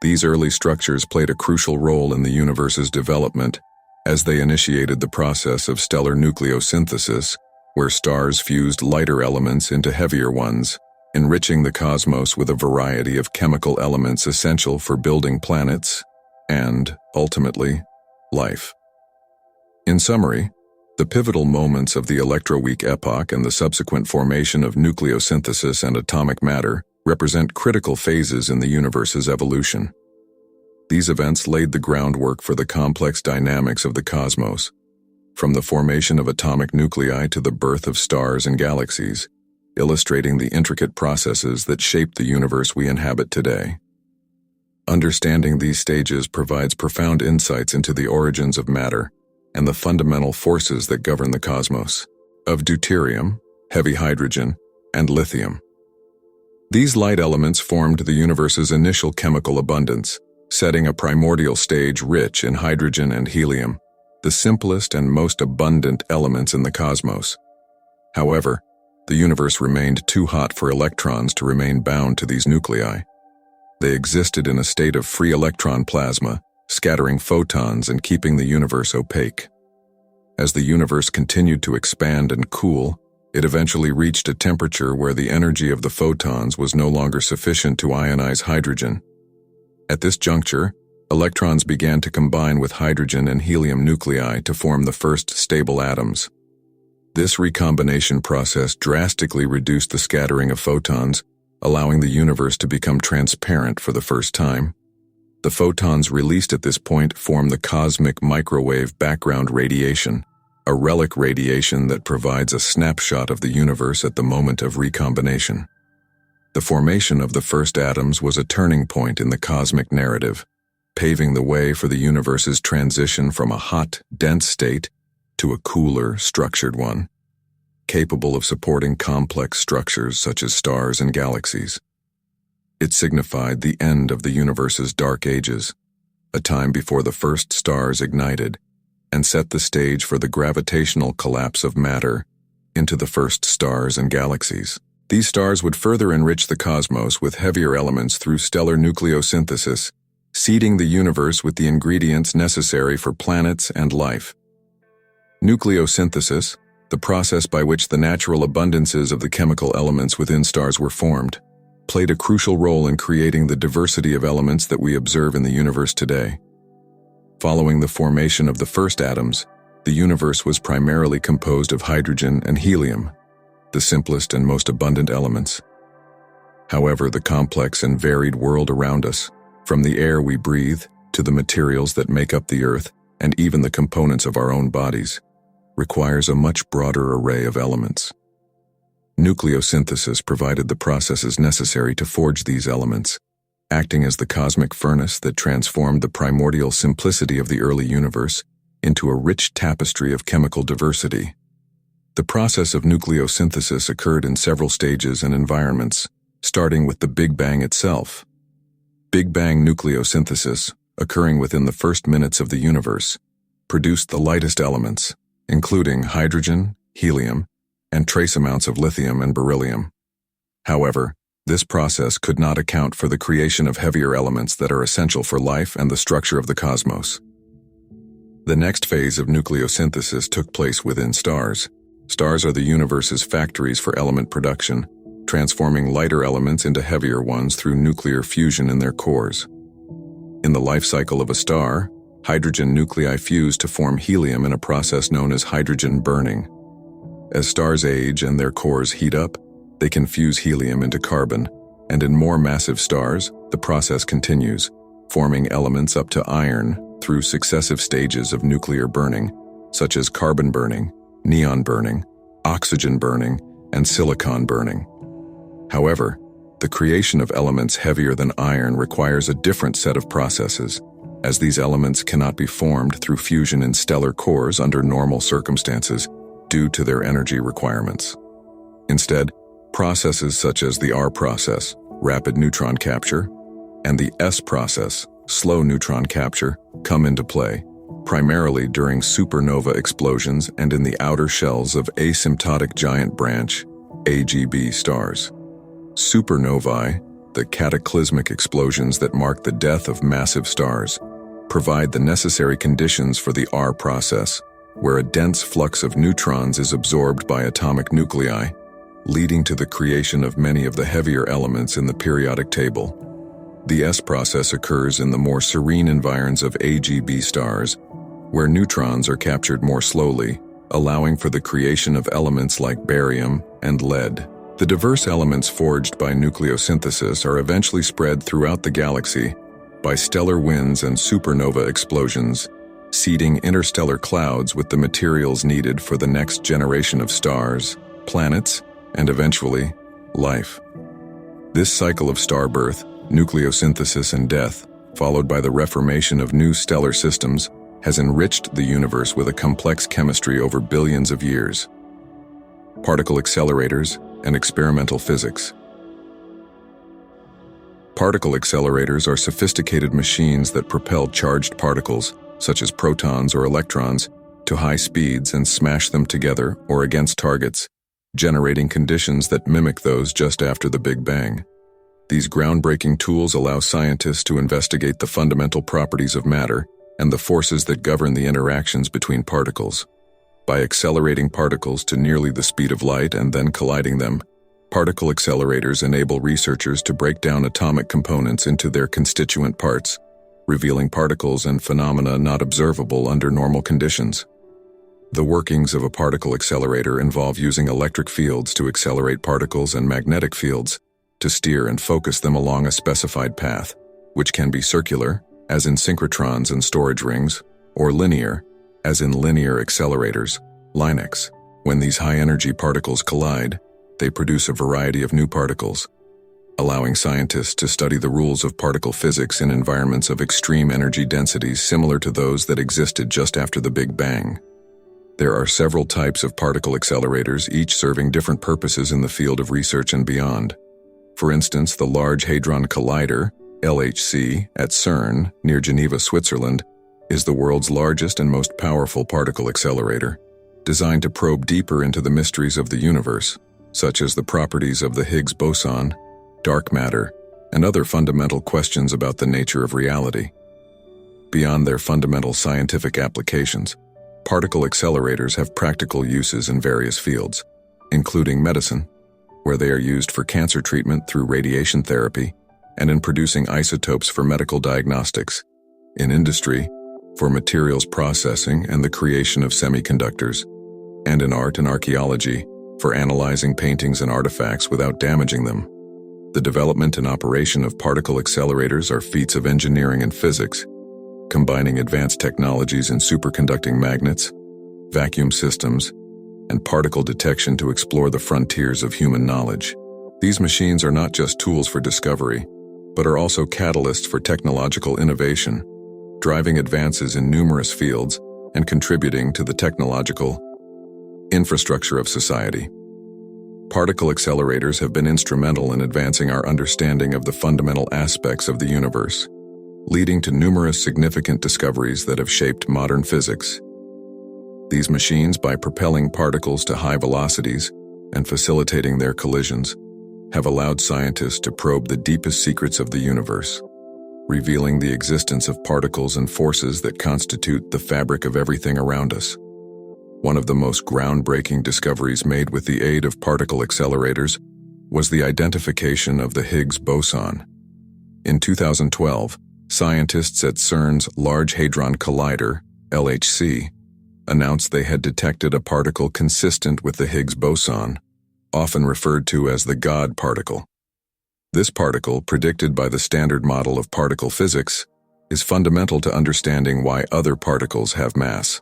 These early structures played a crucial role in the universe's development as they initiated the process of stellar nucleosynthesis, where stars fused lighter elements into heavier ones, enriching the cosmos with a variety of chemical elements essential for building planets and, ultimately, life. In summary, the pivotal moments of the electroweak epoch and the subsequent formation of nucleosynthesis and atomic matter represent critical phases in the universe's evolution. These events laid the groundwork for the complex dynamics of the cosmos, from the formation of atomic nuclei to the birth of stars and galaxies, illustrating the intricate processes that shape the universe we inhabit today. Understanding these stages provides profound insights into the origins of matter and the fundamental forces that govern the cosmos, of deuterium, heavy hydrogen, and lithium. These light elements formed the universe's initial chemical abundance, setting a primordial stage rich in hydrogen and helium, the simplest and most abundant elements in the cosmos. However, the universe remained too hot for electrons to remain bound to these nuclei. They existed in a state of free electron plasma, scattering photons and keeping the universe opaque. As the universe continued to expand and cool, it eventually reached a temperature where the energy of the photons was no longer sufficient to ionize hydrogen. At this juncture, electrons began to combine with hydrogen and helium nuclei to form the first stable atoms. This recombination process drastically reduced the scattering of photons, allowing the universe to become transparent for the first time. The photons released at this point form the cosmic microwave background radiation, a relic radiation that provides a snapshot of the universe at the moment of recombination. The formation of the first atoms was a turning point in the cosmic narrative, paving the way for the universe's transition from a hot, dense state to a cooler, structured one, capable of supporting complex structures such as stars and galaxies. It signified the end of the universe's dark ages, a time before the first stars ignited, and set the stage for the gravitational collapse of matter into the first stars and galaxies. These stars would further enrich the cosmos with heavier elements through stellar nucleosynthesis, seeding the universe with the ingredients necessary for planets and life. Nucleosynthesis, the process by which the natural abundances of the chemical elements within stars were formed, played a crucial role in creating the diversity of elements that we observe in the universe today. Following the formation of the first atoms, the universe was primarily composed of hydrogen and helium, the simplest and most abundant elements. However, the complex and varied world around us, from the air we breathe to the materials that make up the earth and even the components of our own bodies, requires a much broader array of elements. Nucleosynthesis provided the processes necessary to forge these elements, acting as the cosmic furnace that transformed the primordial simplicity of the early universe into a rich tapestry of chemical diversity. The process of nucleosynthesis occurred in several stages and environments, starting with the Big Bang itself. Big Bang nucleosynthesis, occurring within the first minutes of the universe, produced the lightest elements, including hydrogen, helium, and trace amounts of lithium and beryllium. However, this process could not account for the creation of heavier elements that are essential for life and the structure of the cosmos. The next phase of nucleosynthesis took place within stars. Stars are the universe's factories for element production, transforming lighter elements into heavier ones through nuclear fusion in their cores. In the life cycle of a star, hydrogen nuclei fuse to form helium in a process known as hydrogen burning. As stars age and their cores heat up, they can fuse helium into carbon, and in more massive stars, the process continues, forming elements up to iron through successive stages of nuclear burning, such as carbon burning, neon burning, oxygen burning, and silicon burning. However, the creation of elements heavier than iron requires a different set of processes, as these elements cannot be formed through fusion in stellar cores under normal circumstances due to their energy requirements. Instead, processes such as the R process, rapid neutron capture, and the S process, slow neutron capture, come into play, primarily during supernova explosions and in the outer shells of asymptotic giant branch, AGB stars. Supernovae, the cataclysmic explosions that mark the death of massive stars, provide the necessary conditions for the R process, where a dense flux of neutrons is absorbed by atomic nuclei, leading to the creation of many of the heavier elements in the periodic table. The S process occurs in the more serene environs of AGB stars, where neutrons are captured more slowly, allowing for the creation of elements like barium and lead. The diverse elements forged by nucleosynthesis are eventually spread throughout the galaxy by stellar winds and supernova explosions, seeding interstellar clouds with the materials needed for the next generation of stars, planets, and eventually, life. This cycle of star birth, nucleosynthesis, and death, followed by the reformation of new stellar systems, has enriched the universe with a complex chemistry over billions of years. Particle accelerators and experimental physics. Particle accelerators are sophisticated machines that propel charged particles, such as protons or electrons, to high speeds and smash them together or against targets, generating conditions that mimic those just after the Big Bang. These groundbreaking tools allow scientists to investigate the fundamental properties of matter and the forces that govern the interactions between particles. By accelerating particles to nearly the speed of light and then colliding them, particle accelerators enable researchers to break down atomic components into their constituent parts, revealing particles and phenomena not observable under normal conditions. The workings of a particle accelerator involve using electric fields to accelerate particles and magnetic fields to steer and focus them along a specified path, which can be circular, as in synchrotrons and storage rings, or linear, as in linear accelerators, LINACs. When these high-energy particles collide, they produce a variety of new particles, allowing scientists to study the rules of particle physics in environments of extreme energy densities similar to those that existed just after the Big Bang. There are several types of particle accelerators, each serving different purposes in the field of research and beyond. For instance, the Large Hadron Collider, LHC, at CERN, near Geneva, Switzerland, is the world's largest and most powerful particle accelerator, designed to probe deeper into the mysteries of the universe. such as the properties of the Higgs boson, dark matter, and other fundamental questions about the nature of reality. Beyond their fundamental scientific applications, particle accelerators have practical uses in various fields, including medicine, where they are used for cancer treatment through radiation therapy, and in producing isotopes for medical diagnostics, in industry, for materials processing and the creation of semiconductors, and in art and archaeology, for analyzing paintings and artifacts without damaging them. The development and operation of particle accelerators are feats of engineering and physics, combining advanced technologies in superconducting magnets, vacuum systems, and particle detection to explore the frontiers of human knowledge. These machines are not just tools for discovery, but are also catalysts for technological innovation, driving advances in numerous fields and contributing to the technological infrastructure of society. Particle accelerators have been instrumental in advancing our understanding of the fundamental aspects of the universe, leading to numerous significant discoveries that have shaped modern physics. These machines, by propelling particles to high velocities and facilitating their collisions, have allowed scientists to probe the deepest secrets of the universe, revealing the existence of particles and forces that constitute the fabric of everything around us. One of the most groundbreaking discoveries made with the aid of particle accelerators was the identification of the Higgs boson. In 2012, scientists at CERN's Large Hadron Collider, LHC, announced they had detected a particle consistent with the Higgs boson, often referred to as the God particle. This particle, predicted by the Standard Model of particle physics, is fundamental to understanding why other particles have mass.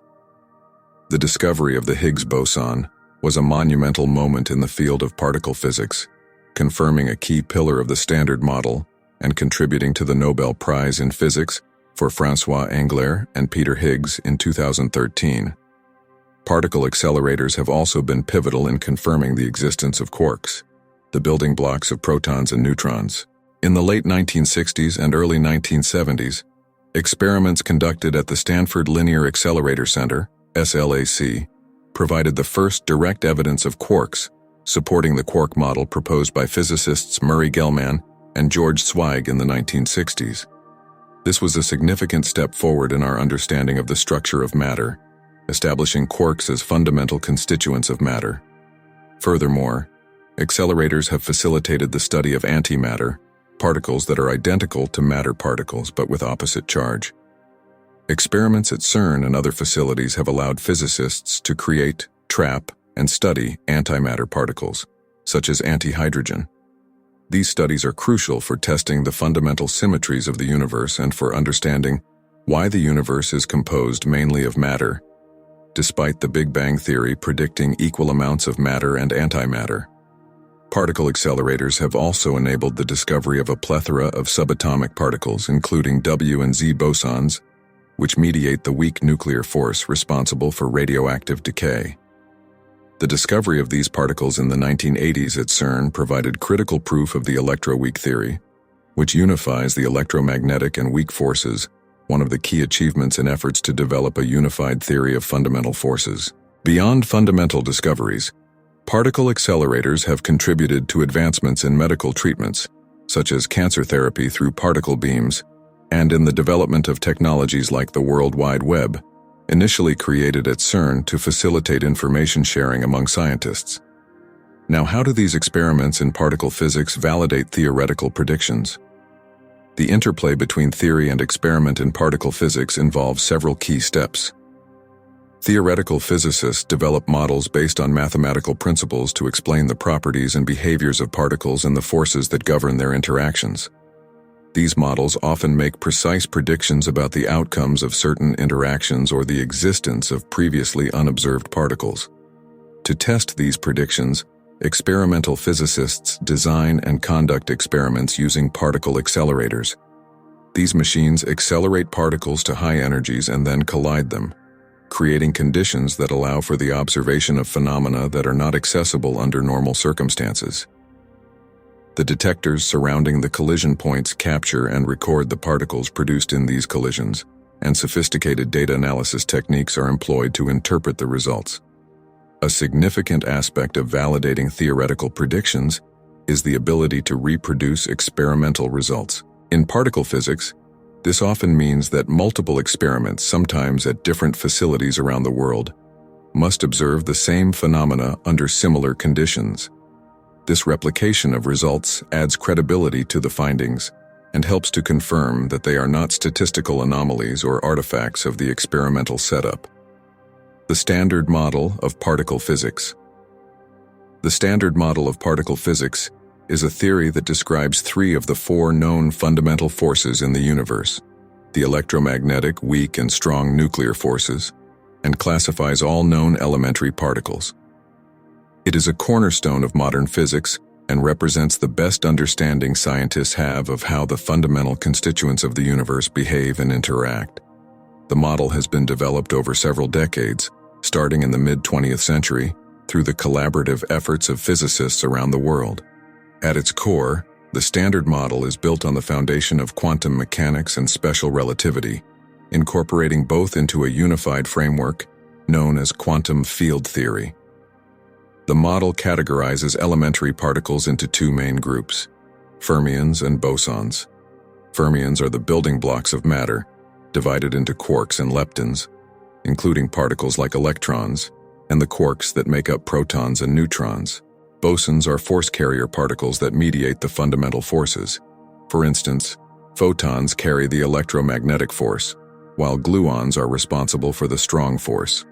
The discovery of the Higgs boson was a monumental moment in the field of particle physics, confirming a key pillar of the Standard Model and contributing to the Nobel Prize in Physics for François Englert and Peter Higgs in 2013. Particle accelerators have also been pivotal in confirming the existence of quarks, the building blocks of protons and neutrons. In the late 1960s and early 1970s, experiments conducted at the Stanford Linear Accelerator Center, SLAC, provided the first direct evidence of quarks, supporting the quark model proposed by physicists Murray Gell-Mann and George Zweig in the 1960s. This was a significant step forward in our understanding of the structure of matter, establishing quarks as fundamental constituents of matter. Furthermore, accelerators have facilitated the study of antimatter, particles that are identical to matter particles but with opposite charge. Experiments at CERN and other facilities have allowed physicists to create, trap, and study antimatter particles, such as antihydrogen. These studies are crucial for testing the fundamental symmetries of the universe and for understanding why the universe is composed mainly of matter, despite the Big Bang theory predicting equal amounts of matter and antimatter. Particle accelerators have also enabled the discovery of a plethora of subatomic particles, including W and Z bosons, which mediate the weak nuclear force responsible for radioactive decay. The discovery of these particles in the 1980s at CERN provided critical proof of the electroweak theory, which unifies the electromagnetic and weak forces, one of the key achievements in efforts to develop a unified theory of fundamental forces. Beyond fundamental discoveries, particle accelerators have contributed to advancements in medical treatments, such as cancer therapy through particle beams, and in the development of technologies like the World Wide Web, initially created at CERN to facilitate information sharing among scientists. Now, how do these experiments in particle physics validate theoretical predictions? The interplay between theory and experiment in particle physics involves several key steps. Theoretical physicists develop models based on mathematical principles to explain the properties and behaviors of particles and the forces that govern their interactions. These models often make precise predictions about the outcomes of certain interactions or the existence of previously unobserved particles. To test these predictions, experimental physicists design and conduct experiments using particle accelerators. These machines accelerate particles to high energies and then collide them, creating conditions that allow for the observation of phenomena that are not accessible under normal circumstances. The detectors surrounding the collision points capture and record the particles produced in these collisions, and sophisticated data analysis techniques are employed to interpret the results. A significant aspect of validating theoretical predictions is the ability to reproduce experimental results. In particle physics, this often means that multiple experiments, sometimes at different facilities around the world, must observe the same phenomena under similar conditions. This replication of results adds credibility to the findings and helps to confirm that they are not statistical anomalies or artifacts of the experimental setup. The Standard Model of Particle Physics. The Standard Model of Particle Physics is a theory that describes three of the four known fundamental forces in the universe, the electromagnetic, weak, and strong nuclear forces, and classifies all known elementary particles. It is a cornerstone of modern physics and represents the best understanding scientists have of how the fundamental constituents of the universe behave and interact. The model has been developed over several decades, starting in the mid-20th century, through the collaborative efforts of physicists around the world. At its core, the Standard Model is built on the foundation of quantum mechanics and special relativity, incorporating both into a unified framework known as quantum field theory. The model categorizes elementary particles into two main groups, fermions and bosons. Fermions are the building blocks of matter, divided into quarks and leptons, including particles like electrons, and the quarks that make up protons and neutrons. Bosons are force carrier particles that mediate the fundamental forces. For instance, photons carry the electromagnetic force, while gluons are responsible for the strong force.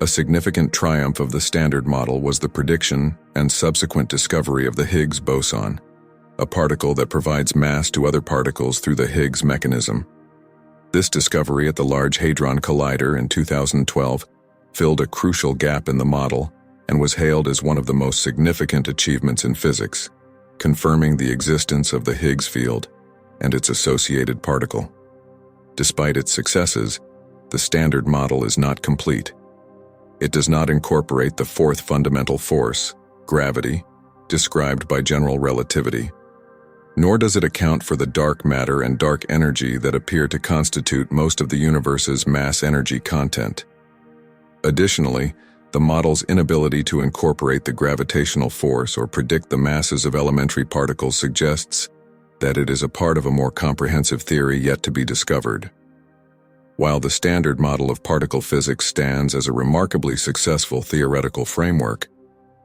A significant triumph of the Standard Model was the prediction and subsequent discovery of the Higgs boson, a particle that provides mass to other particles through the Higgs mechanism. This discovery at the Large Hadron Collider in 2012 filled a crucial gap in the model and was hailed as one of the most significant achievements in physics, confirming the existence of the Higgs field and its associated particle. Despite its successes, the Standard Model is not complete. It does not incorporate the fourth fundamental force, gravity, described by general relativity, nor does it account for the dark matter and dark energy that appear to constitute most of the universe's mass-energy content. Additionally, the model's inability to incorporate the gravitational force or predict the masses of elementary particles suggests that it is a part of a more comprehensive theory yet to be discovered. While the Standard Model of Particle Physics stands as a remarkably successful theoretical framework,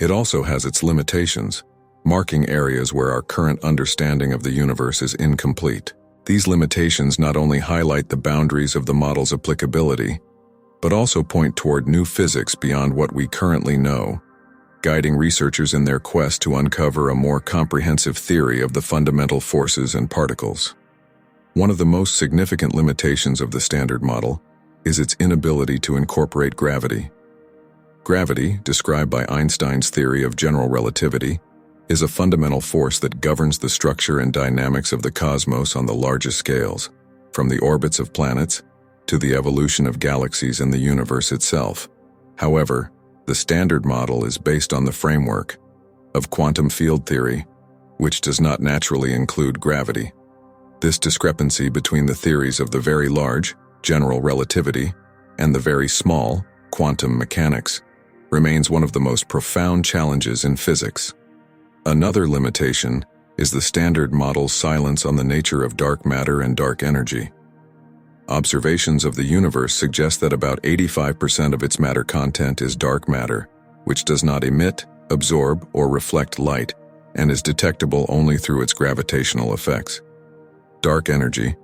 it also has its limitations, marking areas where our current understanding of the universe is incomplete. These limitations not only highlight the boundaries of the model's applicability, but also point toward new physics beyond what we currently know, guiding researchers in their quest to uncover a more comprehensive theory of the fundamental forces and particles. One of the most significant limitations of the Standard Model is its inability to incorporate gravity. Gravity, described by Einstein's theory of general relativity, is a fundamental force that governs the structure and dynamics of the cosmos on the largest scales, from the orbits of planets to the evolution of galaxies and the universe itself. However, the Standard Model is based on the framework of quantum field theory, which does not naturally include gravity. This discrepancy between the theories of the very large, general relativity, and the very small, quantum mechanics, remains one of the most profound challenges in physics. Another limitation is the Standard Model's silence on the nature of dark matter and dark energy. Observations of the universe suggest that about 85% of its matter content is dark matter, which does not emit, absorb, or reflect light, and is detectable only through its gravitational effects. Dark energy,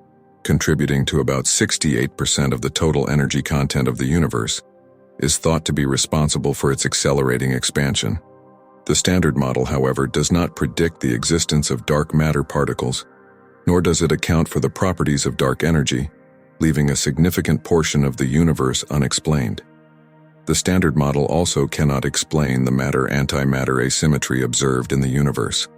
contributing to about 68% of the total energy content of the universe, is thought to be responsible for its accelerating expansion. The Standard Model, however, does not predict the existence of dark matter particles, nor does it account for the properties of dark energy, leaving a significant portion of the universe unexplained. The Standard Model also cannot explain the matter-antimatter asymmetry observed in the universe.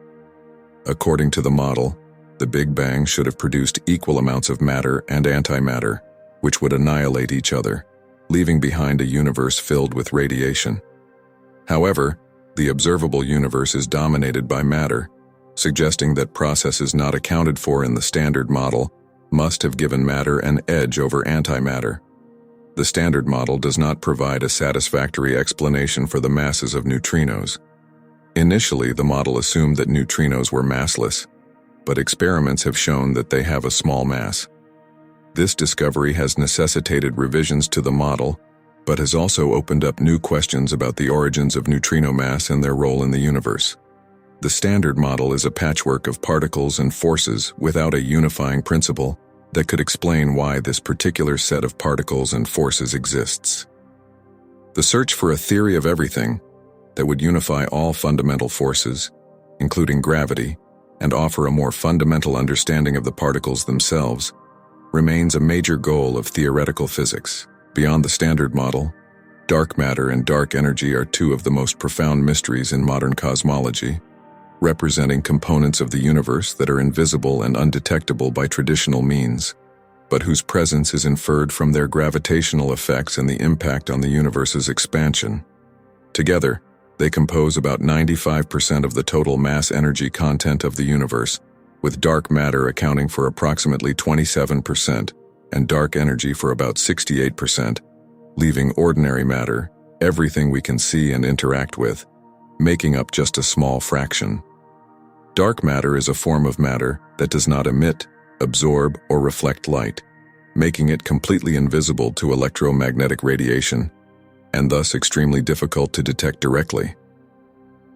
According to the model, the Big Bang should have produced equal amounts of matter and antimatter, which would annihilate each other, leaving behind a universe filled with radiation. However, the observable universe is dominated by matter, suggesting that processes not accounted for in the Standard Model must have given matter an edge over antimatter. The Standard Model does not provide a satisfactory explanation for the masses of neutrinos. Initially, the model assumed that neutrinos were massless, but experiments have shown that they have a small mass. This discovery has necessitated revisions to the model, but has also opened up new questions about the origins of neutrino mass and their role in the universe. The Standard Model is a patchwork of particles and forces without a unifying principle that could explain why this particular set of particles and forces exists. The search for a theory of everything that would unify all fundamental forces, including gravity, and offer a more fundamental understanding of the particles themselves, remains a major goal of theoretical physics. Beyond the Standard Model, dark matter and dark energy are two of the most profound mysteries in modern cosmology, representing components of the universe that are invisible and undetectable by traditional means, but whose presence is inferred from their gravitational effects and the impact on the universe's expansion. Together, they compose about 95% of the total mass-energy content of the universe, with dark matter accounting for approximately 27% and dark energy for about 68%, leaving ordinary matter, everything we can see and interact with, making up just a small fraction. Dark matter is a form of matter that does not emit, absorb, or reflect light, making it completely invisible to electromagnetic radiation, and thus extremely difficult to detect directly.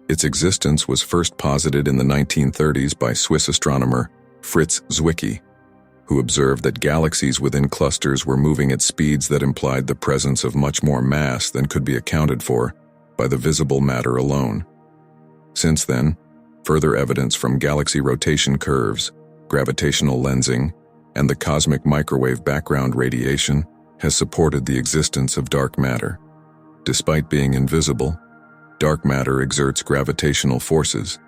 Its existence was first posited in the 1930s by Swiss astronomer Fritz Zwicky, who observed that galaxies within clusters were moving at speeds that implied the presence of much more mass than could be accounted for by the visible matter alone. Since then, further evidence from galaxy rotation curves, gravitational lensing, and the cosmic microwave background radiation has supported the existence of dark matter. Despite being invisible, dark matter exerts gravitational forces,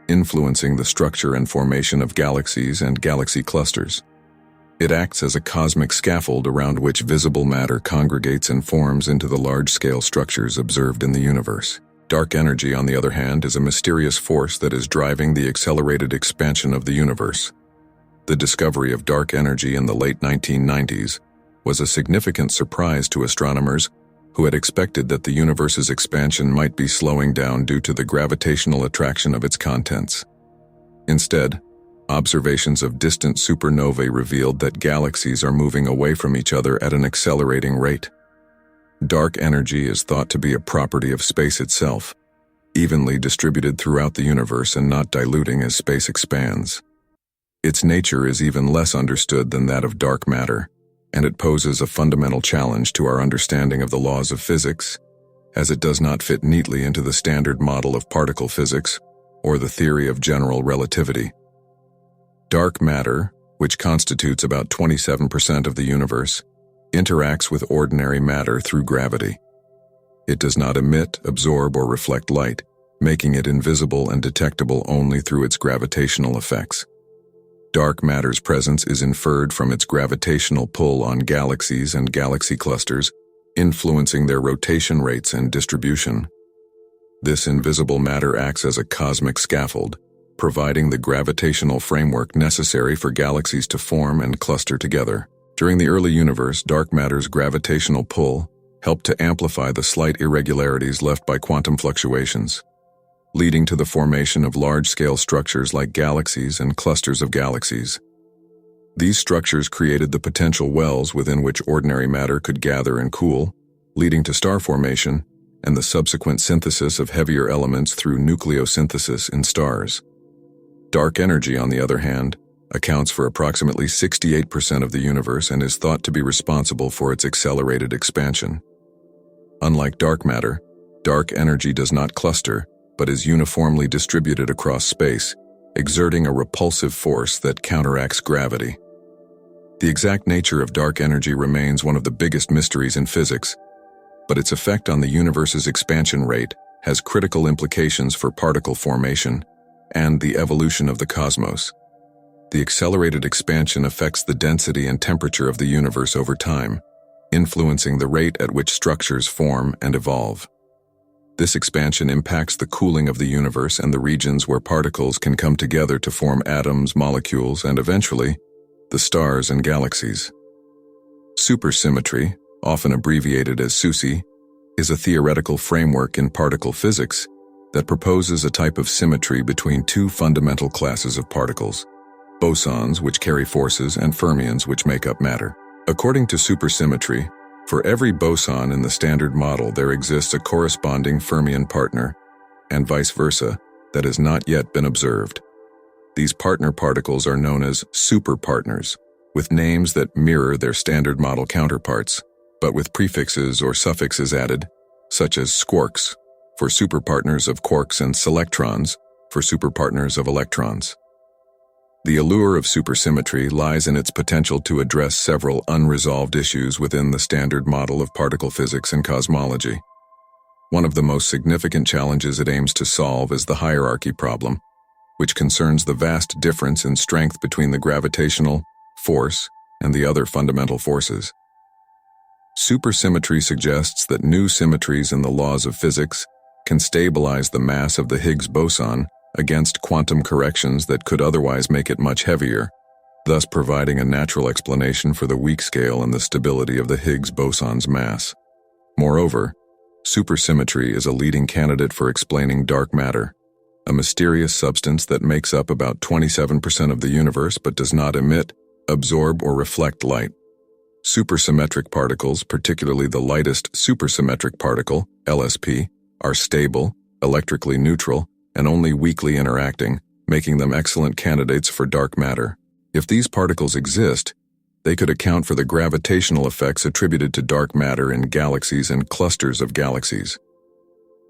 influencing the structure and formation of galaxies and galaxy clusters. It acts as a cosmic scaffold around which visible matter congregates and forms into the large-scale structures observed in the universe. Dark energy, on the other hand, is a mysterious force that is driving the accelerated expansion of the universe. The discovery of dark energy in the late 1990s was a significant surprise to astronomers who had expected that the universe's expansion might be slowing down due to the gravitational attraction of its contents. Instead, observations of distant supernovae revealed that galaxies are moving away from each other at an accelerating rate. Dark energy is thought to be a property of space itself, evenly distributed throughout the universe and not diluting as space expands. Its nature is even less understood than that of dark matter, and it poses a fundamental challenge to our understanding of the laws of physics, as it does not fit neatly into the Standard Model of particle physics or the theory of general relativity. Dark matter, which constitutes about 27% of the universe, interacts with ordinary matter through gravity. It does not emit, absorb, or reflect light, making it invisible and detectable only through its gravitational effects. Dark matter's presence is inferred from its gravitational pull on galaxies and galaxy clusters, influencing their rotation rates and distribution. This invisible matter acts as a cosmic scaffold, providing the gravitational framework necessary for galaxies to form and cluster together. During the early universe, dark matter's gravitational pull helped to amplify the slight irregularities left by quantum fluctuations, leading to the formation of large-scale structures like galaxies and clusters of galaxies. These structures created the potential wells within which ordinary matter could gather and cool, leading to star formation and the subsequent synthesis of heavier elements through nucleosynthesis in stars. Dark energy, on the other hand, accounts for approximately 68% of the universe and is thought to be responsible for its accelerated expansion. Unlike dark matter, dark energy does not cluster, but is uniformly distributed across space, exerting a repulsive force that counteracts gravity. The exact nature of dark energy remains one of the biggest mysteries in physics, but its effect on the universe's expansion rate has critical implications for particle formation and the evolution of the cosmos. The accelerated expansion affects the density and temperature of the universe over time, influencing the rate at which structures form and evolve. This expansion impacts the cooling of the universe and the regions where particles can come together to form atoms, molecules, and eventually, the stars and galaxies. Supersymmetry, often abbreviated as SUSY, is a theoretical framework in particle physics that proposes a type of symmetry between two fundamental classes of particles: bosons, which carry forces, and fermions, which make up matter. According to supersymmetry, for every boson in the Standard Model there exists a corresponding fermion partner, and vice versa, that has not yet been observed. These partner particles are known as superpartners, with names that mirror their Standard Model counterparts, but with prefixes or suffixes added, such as squarks, for superpartners of quarks, and selectrons, for superpartners of electrons. The allure of supersymmetry lies in its potential to address several unresolved issues within the Standard Model of particle physics and cosmology. One of the most significant challenges it aims to solve is the hierarchy problem, which concerns the vast difference in strength between the gravitational force and the other fundamental forces. Supersymmetry suggests that new symmetries in the laws of physics can stabilize the mass of the Higgs boson against quantum corrections that could otherwise make it much heavier, thus providing a natural explanation for the weak scale and the stability of the Higgs boson's mass. Moreover, supersymmetry is a leading candidate for explaining dark matter, a mysterious substance that makes up about 27% of the universe but does not emit, absorb, or reflect light. Supersymmetric particles, particularly the lightest supersymmetric particle, LSP, are stable, electrically neutral, and only weakly interacting, making them excellent candidates for dark matter. If these particles exist, they could account for the gravitational effects attributed to dark matter in galaxies and clusters of galaxies.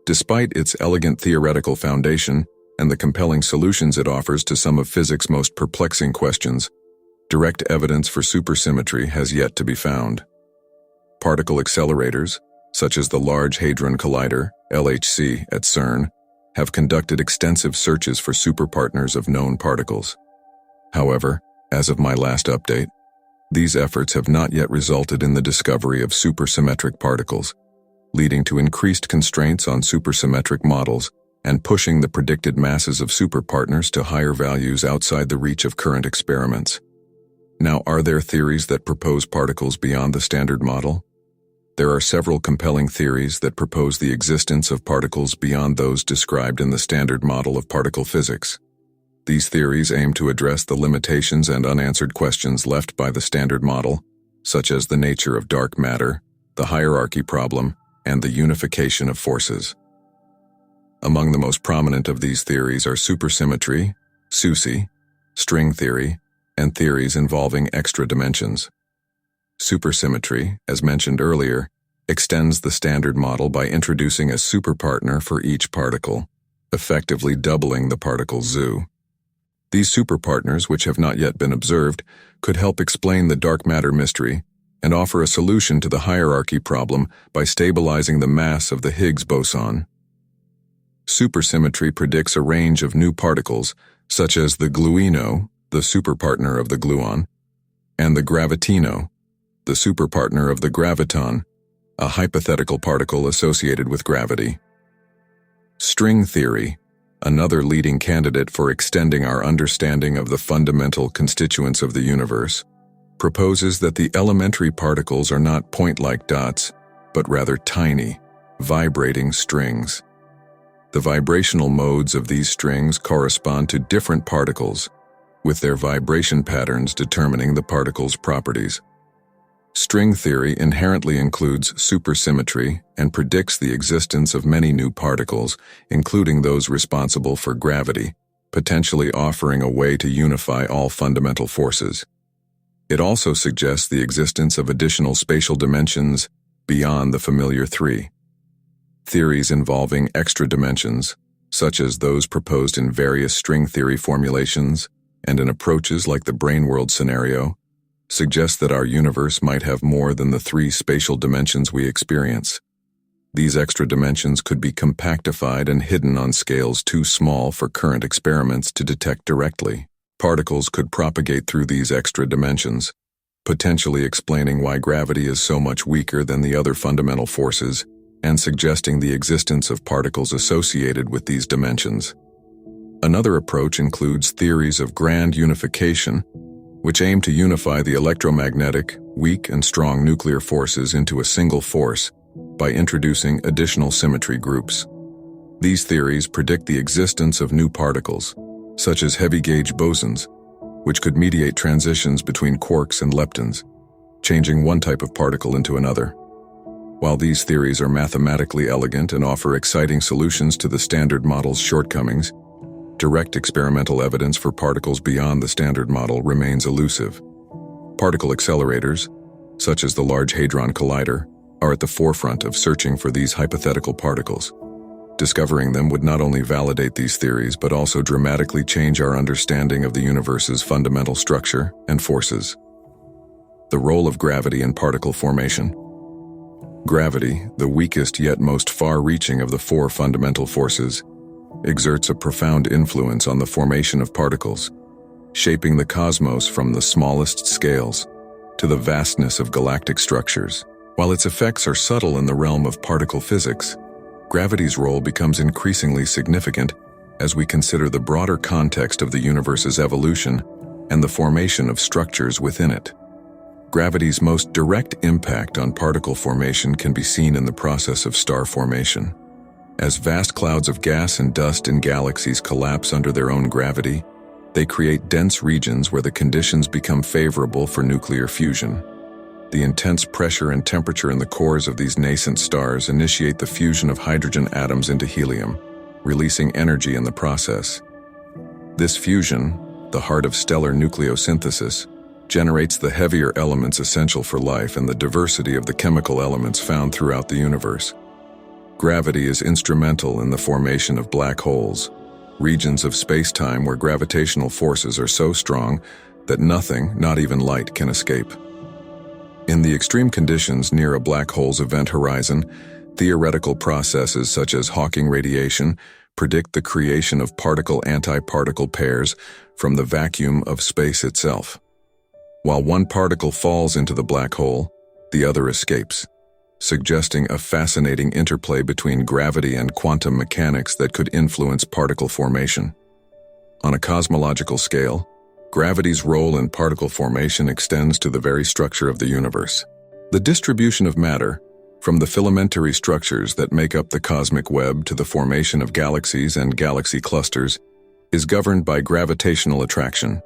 Despite its elegant theoretical foundation and the compelling solutions it offers to some of physics' most perplexing questions, direct evidence for supersymmetry has yet to be found. Particle accelerators, such as the Large Hadron Collider, LHC, at CERN, have conducted extensive searches for superpartners of known particles. However, as of my last update, these efforts have not yet resulted in the discovery of supersymmetric particles, leading to increased constraints on supersymmetric models and pushing the predicted masses of superpartners to higher values outside the reach of current experiments. Now, are there theories that propose particles beyond the Standard Model? There are several compelling theories that propose the existence of particles beyond those described in the Standard Model of particle physics. These theories aim to address the limitations and unanswered questions left by the Standard Model, such as the nature of dark matter, the hierarchy problem, and the unification of forces. Among the most prominent of these theories are supersymmetry, SUSY, string theory, and theories involving extra dimensions. Supersymmetry, as mentioned earlier, extends the Standard Model by introducing a superpartner for each particle, effectively doubling the particle zoo. These superpartners, which have not yet been observed, could help explain the dark matter mystery and offer a solution to the hierarchy problem by stabilizing the mass of the Higgs boson. Supersymmetry predicts a range of new particles, such as the gluino, the superpartner of the gluon, and the gravitino, the superpartner of the graviton, a hypothetical particle associated with gravity. String theory, another leading candidate for extending our understanding of the fundamental constituents of the universe, proposes that the elementary particles are not point-like dots, but rather tiny, vibrating strings. The vibrational modes of these strings correspond to different particles, with their vibration patterns determining the particle's properties. String theory inherently includes supersymmetry and predicts the existence of many new particles, including those responsible for gravity, potentially offering a way to unify all fundamental forces. It also suggests the existence of additional spatial dimensions beyond the familiar three. Theories involving extra dimensions, such as those proposed in various string theory formulations and in approaches like the brain-world scenario, suggest that our universe might have more than the three spatial dimensions we experience. These extra dimensions could be compactified and hidden on scales too small for current experiments to detect directly. Particles could propagate through these extra dimensions, potentially explaining why gravity is so much weaker than the other fundamental forces and suggesting the existence of particles associated with these dimensions. Another approach includes theories of grand unification, which aim to unify the electromagnetic, weak and strong nuclear forces into a single force by introducing additional symmetry groups. These theories predict the existence of new particles, such as heavy-gauge bosons, which could mediate transitions between quarks and leptons, changing one type of particle into another. While these theories are mathematically elegant and offer exciting solutions to the Standard Model's shortcomings, direct experimental evidence for particles beyond the Standard Model remains elusive. Particle accelerators, such as the Large Hadron Collider, are at the forefront of searching for these hypothetical particles. Discovering them would not only validate these theories but also dramatically change our understanding of the universe's fundamental structure and forces. The role of gravity in particle formation. Gravity, the weakest yet most far-reaching of the four fundamental forces, exerts a profound influence on the formation of particles, shaping the cosmos from the smallest scales to the vastness of galactic structures. While its effects are subtle in the realm of particle physics, gravity's role becomes increasingly significant as we consider the broader context of the universe's evolution and the formation of structures within it. Gravity's most direct impact on particle formation can be seen in the process of star formation. As vast clouds of gas and dust in galaxies collapse under their own gravity, they create dense regions where the conditions become favorable for nuclear fusion. The intense pressure and temperature in the cores of these nascent stars initiate the fusion of hydrogen atoms into helium, releasing energy in the process. This fusion, the heart of stellar nucleosynthesis, generates the heavier elements essential for life and the diversity of the chemical elements found throughout the universe. Gravity is instrumental in the formation of black holes, regions of space-time where gravitational forces are so strong that nothing, not even light, can escape. In the extreme conditions near a black hole's event horizon, theoretical processes such as Hawking radiation predict the creation of particle-antiparticle pairs from the vacuum of space itself. While one particle falls into the black hole, the other escapes, suggesting a fascinating interplay between gravity and quantum mechanics that could influence particle formation. On a cosmological scale, gravity's role in particle formation extends to the very structure of the universe. The distribution of matter, from the filamentary structures that make up the cosmic web to the formation of galaxies and galaxy clusters, is governed by gravitational attraction.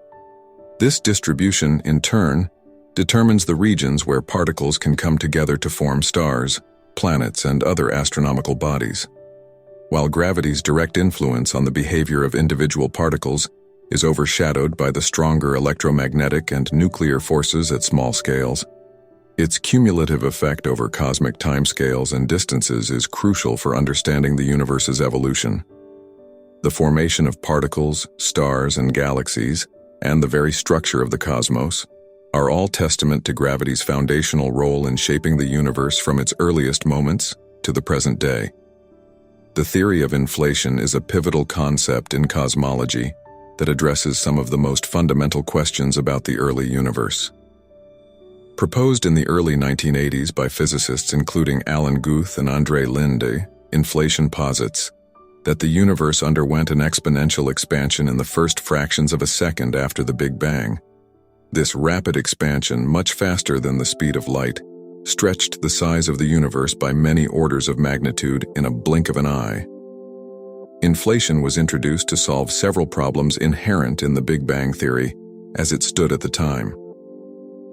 This distribution, in turn, determines the regions where particles can come together to form stars, planets, and other astronomical bodies. While gravity's direct influence on the behavior of individual particles is overshadowed by the stronger electromagnetic and nuclear forces at small scales, its cumulative effect over cosmic timescales and distances is crucial for understanding the universe's evolution. The formation of particles, stars, and galaxies, and the very structure of the cosmos, are all testament to gravity's foundational role in shaping the universe from its earliest moments to the present day. The theory of inflation is a pivotal concept in cosmology that addresses some of the most fundamental questions about the early universe. Proposed in the early 1980s by physicists including Alan Guth and André Linde, inflation posits that the universe underwent an exponential expansion in the first fractions of a second after the Big Bang. This rapid expansion, much faster than the speed of light, stretched the size of the universe by many orders of magnitude in a blink of an eye. Inflation was introduced to solve several problems inherent in the Big Bang theory as it stood at the time.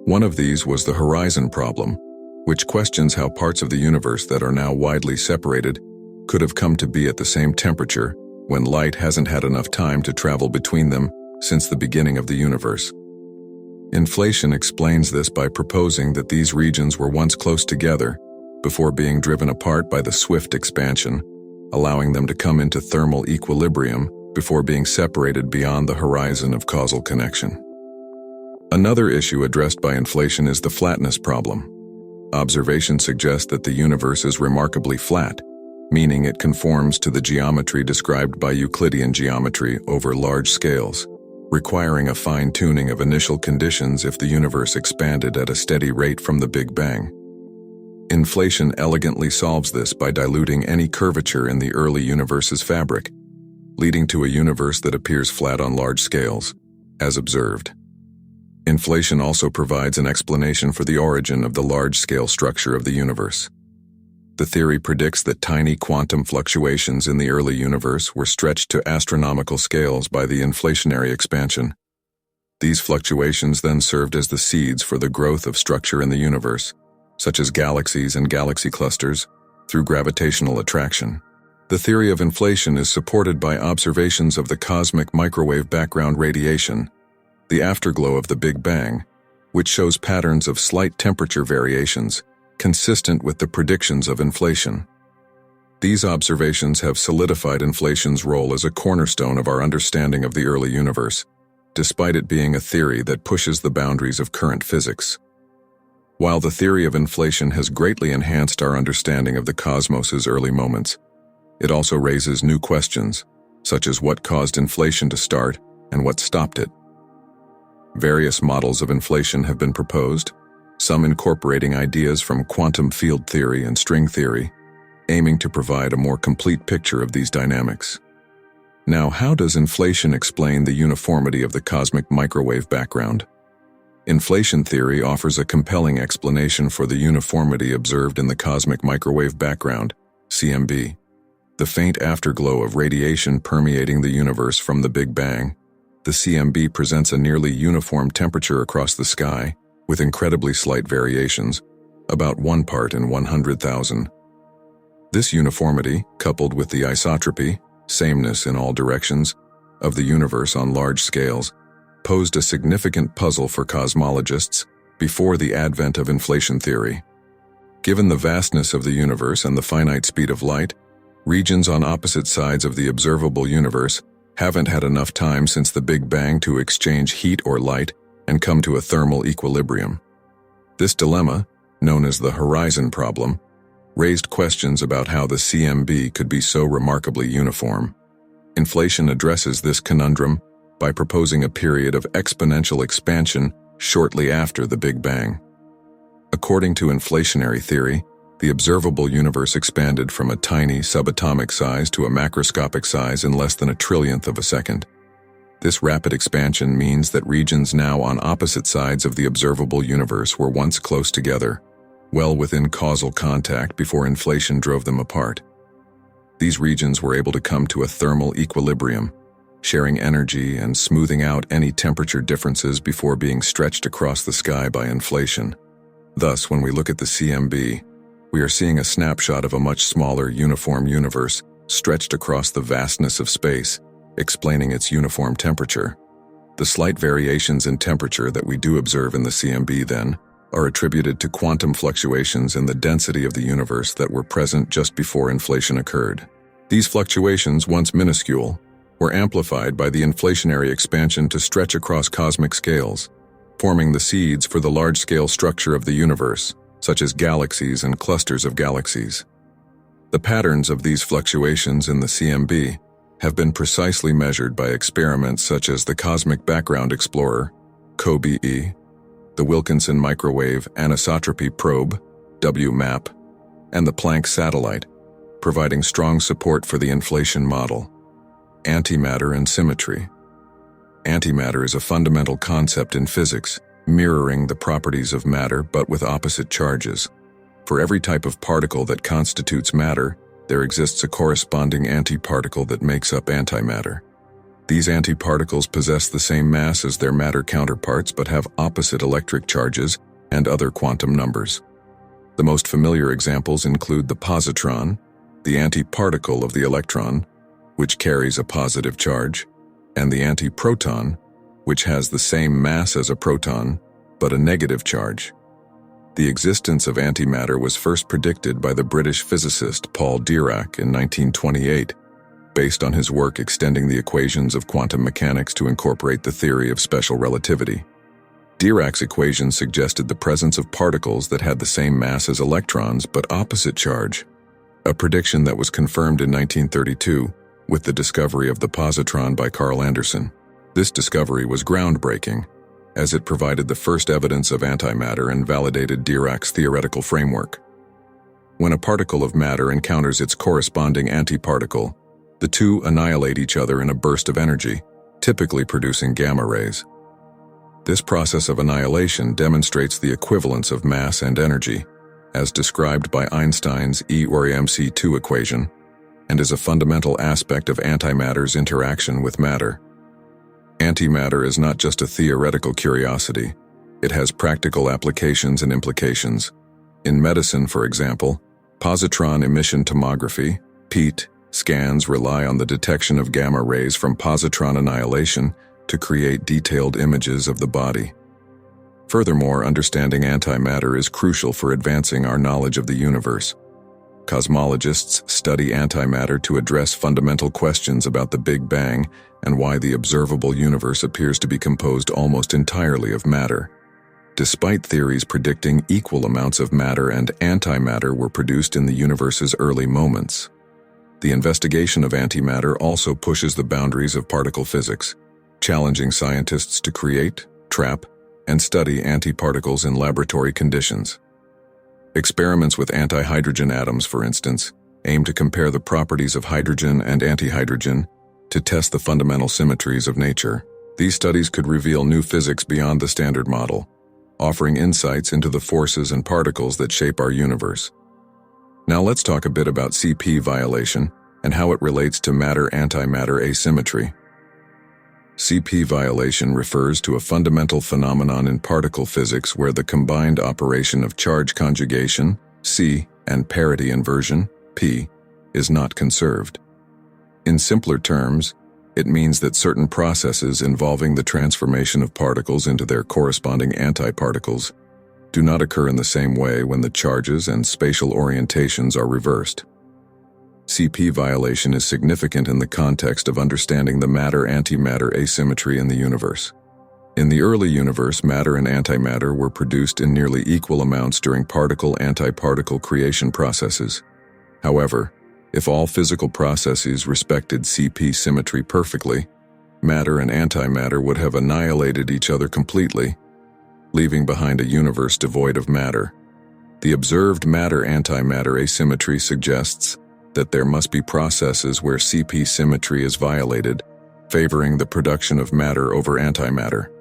One of these was the horizon problem, which questions how parts of the universe that are now widely separated could have come to be at the same temperature when light hasn't had enough time to travel between them since the beginning of the universe. Inflation explains this by proposing that these regions were once close together before being driven apart by the swift expansion, allowing them to come into thermal equilibrium before being separated beyond the horizon of causal connection. Another issue addressed by inflation is the flatness problem. Observations suggest that the universe is remarkably flat, meaning it conforms to the geometry described by Euclidean geometry over large scales, requiring a fine-tuning of initial conditions if the universe expanded at a steady rate from the Big Bang. Inflation elegantly solves this by diluting any curvature in the early universe's fabric, leading to a universe that appears flat on large scales, as observed. Inflation also provides an explanation for the origin of the large-scale structure of the universe. The theory predicts that tiny quantum fluctuations in the early universe were stretched to astronomical scales by the inflationary expansion. These fluctuations then served as the seeds for the growth of structure in the universe, such as galaxies and galaxy clusters, through gravitational attraction. The theory of inflation is supported by observations of the cosmic microwave background radiation, the afterglow of the Big Bang, which shows patterns of slight temperature variations consistent with the predictions of inflation. These observations have solidified inflation's role as a cornerstone of our understanding of the early universe, despite it being a theory that pushes the boundaries of current physics. While the theory of inflation has greatly enhanced our understanding of the cosmos's early moments, it also raises new questions, such as what caused inflation to start and what stopped it. Various models of inflation have been proposed, some incorporating ideas from quantum field theory and string theory, aiming to provide a more complete picture of these dynamics. Now, how does inflation explain the uniformity of the cosmic microwave background? Inflation theory offers a compelling explanation for the uniformity observed in the cosmic microwave background, CMB. The faint afterglow of radiation permeating the universe from the Big Bang, the CMB presents a nearly uniform temperature across the sky, with incredibly slight variations, about 1 part in 100,000. This uniformity, coupled with the isotropy, sameness in all directions, of the universe on large scales, posed a significant puzzle for cosmologists before the advent of inflation theory. Given the vastness of the universe and the finite speed of light, regions on opposite sides of the observable universe haven't had enough time since the Big Bang to exchange heat or light and come to a thermal equilibrium. This dilemma, known as the horizon problem, raised questions about how the CMB could be so remarkably uniform. Inflation addresses this conundrum by proposing a period of exponential expansion shortly after the Big Bang. According to inflationary theory, the observable universe expanded from a tiny subatomic size to a macroscopic size in less than a trillionth of a second. This rapid expansion means that regions now on opposite sides of the observable universe were once close together, well within causal contact before inflation drove them apart. These regions were able to come to a thermal equilibrium, sharing energy and smoothing out any temperature differences before being stretched across the sky by inflation. Thus, when we look at the CMB, we are seeing a snapshot of a much smaller, uniform universe stretched across the vastness of space, explaining its uniform temperature. The slight variations in temperature that we do observe in the CMB, then, are attributed to quantum fluctuations in the density of the universe that were present just before inflation occurred. These fluctuations, once minuscule, were amplified by the inflationary expansion to stretch across cosmic scales, forming the seeds for the large-scale structure of the universe, such as galaxies and clusters of galaxies. The patterns of these fluctuations in the CMB have been precisely measured by experiments such as the Cosmic Background Explorer, COBE, the Wilkinson Microwave Anisotropy Probe, WMAP, and the Planck satellite, providing strong support for the inflation model. Antimatter and symmetry. Antimatter is a fundamental concept in physics, mirroring the properties of matter but with opposite charges. For every type of particle that constitutes matter, there exists a corresponding antiparticle that makes up antimatter. These antiparticles possess the same mass as their matter counterparts but have opposite electric charges and other quantum numbers. The most familiar examples include the positron, the antiparticle of the electron, which carries a positive charge, and the antiproton, which has the same mass as a proton but a negative charge. The existence of antimatter was first predicted by the British physicist Paul Dirac in 1928, based on his work extending the equations of quantum mechanics to incorporate the theory of special relativity. Dirac's equations suggested the presence of particles that had the same mass as electrons but opposite charge, a prediction that was confirmed in 1932 with the discovery of the positron by Carl Anderson. This discovery was groundbreaking, as it provided the first evidence of antimatter and validated Dirac's theoretical framework. When a particle of matter encounters its corresponding antiparticle, the two annihilate each other in a burst of energy, typically producing gamma rays. This process of annihilation demonstrates the equivalence of mass and energy, as described by Einstein's E or mc2 equation, and is a fundamental aspect of antimatter's interaction with matter. Antimatter is not just a theoretical curiosity, it has practical applications and implications. In medicine, for example, positron emission tomography, PET, scans rely on the detection of gamma rays from positron annihilation to create detailed images of the body. Furthermore, understanding antimatter is crucial for advancing our knowledge of the universe. Cosmologists study antimatter to address fundamental questions about the Big Bang and why the observable universe appears to be composed almost entirely of matter. Despite theories predicting equal amounts of matter and antimatter were produced in the universe's early moments, the investigation of antimatter also pushes the boundaries of particle physics, challenging scientists to create, trap, and study antiparticles in laboratory conditions. Experiments with antihydrogen atoms, for instance, aim to compare the properties of hydrogen and antihydrogen to test the fundamental symmetries of nature. These studies could reveal new physics beyond the standard model, offering insights into the forces and particles that shape our universe. Now let's talk a bit about CP violation and how it relates to matter-antimatter asymmetry. CP violation refers to a fundamental phenomenon in particle physics where the combined operation of charge conjugation, C, and parity inversion, P, is not conserved. In simpler terms, it means that certain processes involving the transformation of particles into their corresponding antiparticles do not occur in the same way when the charges and spatial orientations are reversed. CP violation is significant in the context of understanding the matter-antimatter asymmetry in the universe. In the early universe, matter and antimatter were produced in nearly equal amounts during particle-antiparticle creation processes. However, if all physical processes respected CP symmetry perfectly, matter and antimatter would have annihilated each other completely, leaving behind a universe devoid of matter. The observed matter-antimatter asymmetry suggests that there must be processes where CP symmetry is violated, favoring the production of matter over antimatter.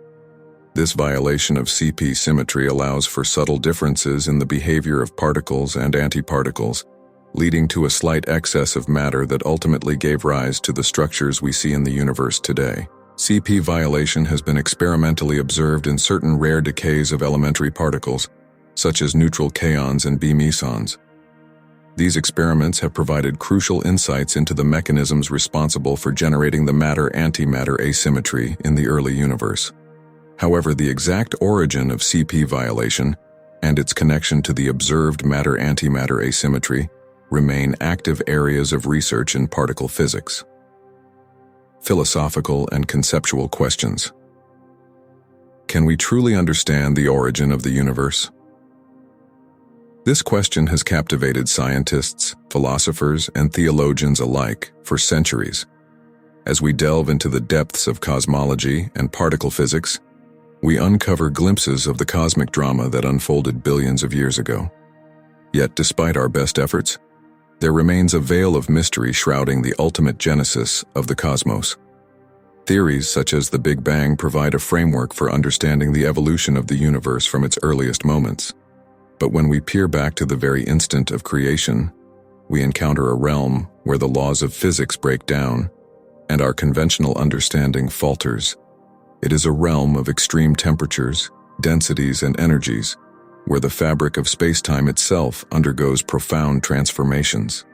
This violation of CP symmetry allows for subtle differences in the behavior of particles and antiparticles, leading to a slight excess of matter that ultimately gave rise to the structures we see in the universe today. CP violation has been experimentally observed in certain rare decays of elementary particles, such as neutral kaons and B mesons. These experiments have provided crucial insights into the mechanisms responsible for generating the matter-antimatter asymmetry in the early universe. However, the exact origin of CP violation and its connection to the observed matter-antimatter asymmetry remain active areas of research in particle physics. Philosophical and conceptual questions. Can we truly understand the origin of the universe? This question has captivated scientists, philosophers, and theologians alike for centuries. As we delve into the depths of cosmology and particle physics, we uncover glimpses of the cosmic drama that unfolded billions of years ago. Yet, despite our best efforts, there remains a veil of mystery shrouding the ultimate genesis of the cosmos. Theories such as the Big Bang provide a framework for understanding the evolution of the universe from its earliest moments. But when we peer back to the very instant of creation, we encounter a realm where the laws of physics break down and our conventional understanding falters. It is a realm of extreme temperatures, densities, and energies, where the fabric of space-time itself undergoes profound transformations.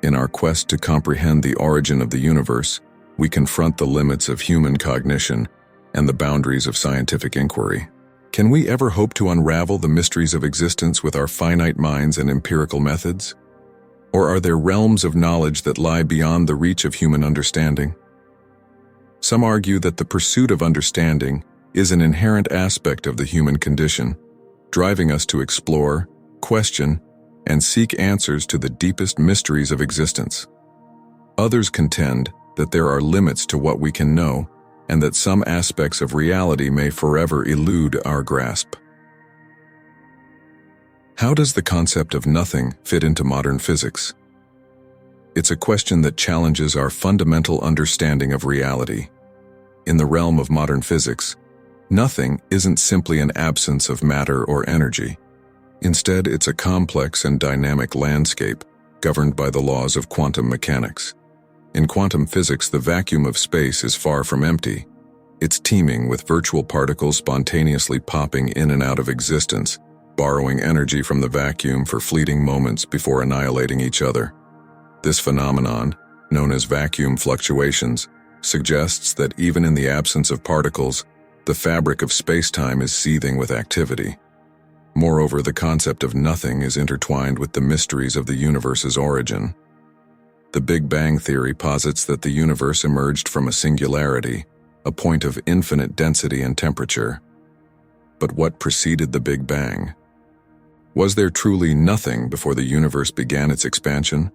In our quest to comprehend the origin of the universe, we confront the limits of human cognition and the boundaries of scientific inquiry. Can we ever hope to unravel the mysteries of existence with our finite minds and empirical methods? Or are there realms of knowledge that lie beyond the reach of human understanding? Some argue that the pursuit of understanding is an inherent aspect of the human condition, driving us to explore, question, and seek answers to the deepest mysteries of existence. Others contend that there are limits to what we can know, and that some aspects of reality may forever elude our grasp. How does the concept of nothing fit into modern physics? It's a question that challenges our fundamental understanding of reality. In the realm of modern physics, Nothing isn't simply an absence of matter or energy. Instead, it's a complex and dynamic landscape governed by the laws of quantum mechanics. In quantum physics, the vacuum of space is far from empty. It's teeming with virtual particles spontaneously popping in and out of existence, borrowing energy from the vacuum for fleeting moments before annihilating each other. This phenomenon, known as vacuum fluctuations, suggests that even in the absence of particles, the fabric of space-time is seething with activity. Moreover, the concept of nothing is intertwined with the mysteries of the universe's origin. The Big Bang theory posits that the universe emerged from a singularity, a point of infinite density and temperature. But what preceded the Big Bang? Was there truly nothing before the universe began its expansion?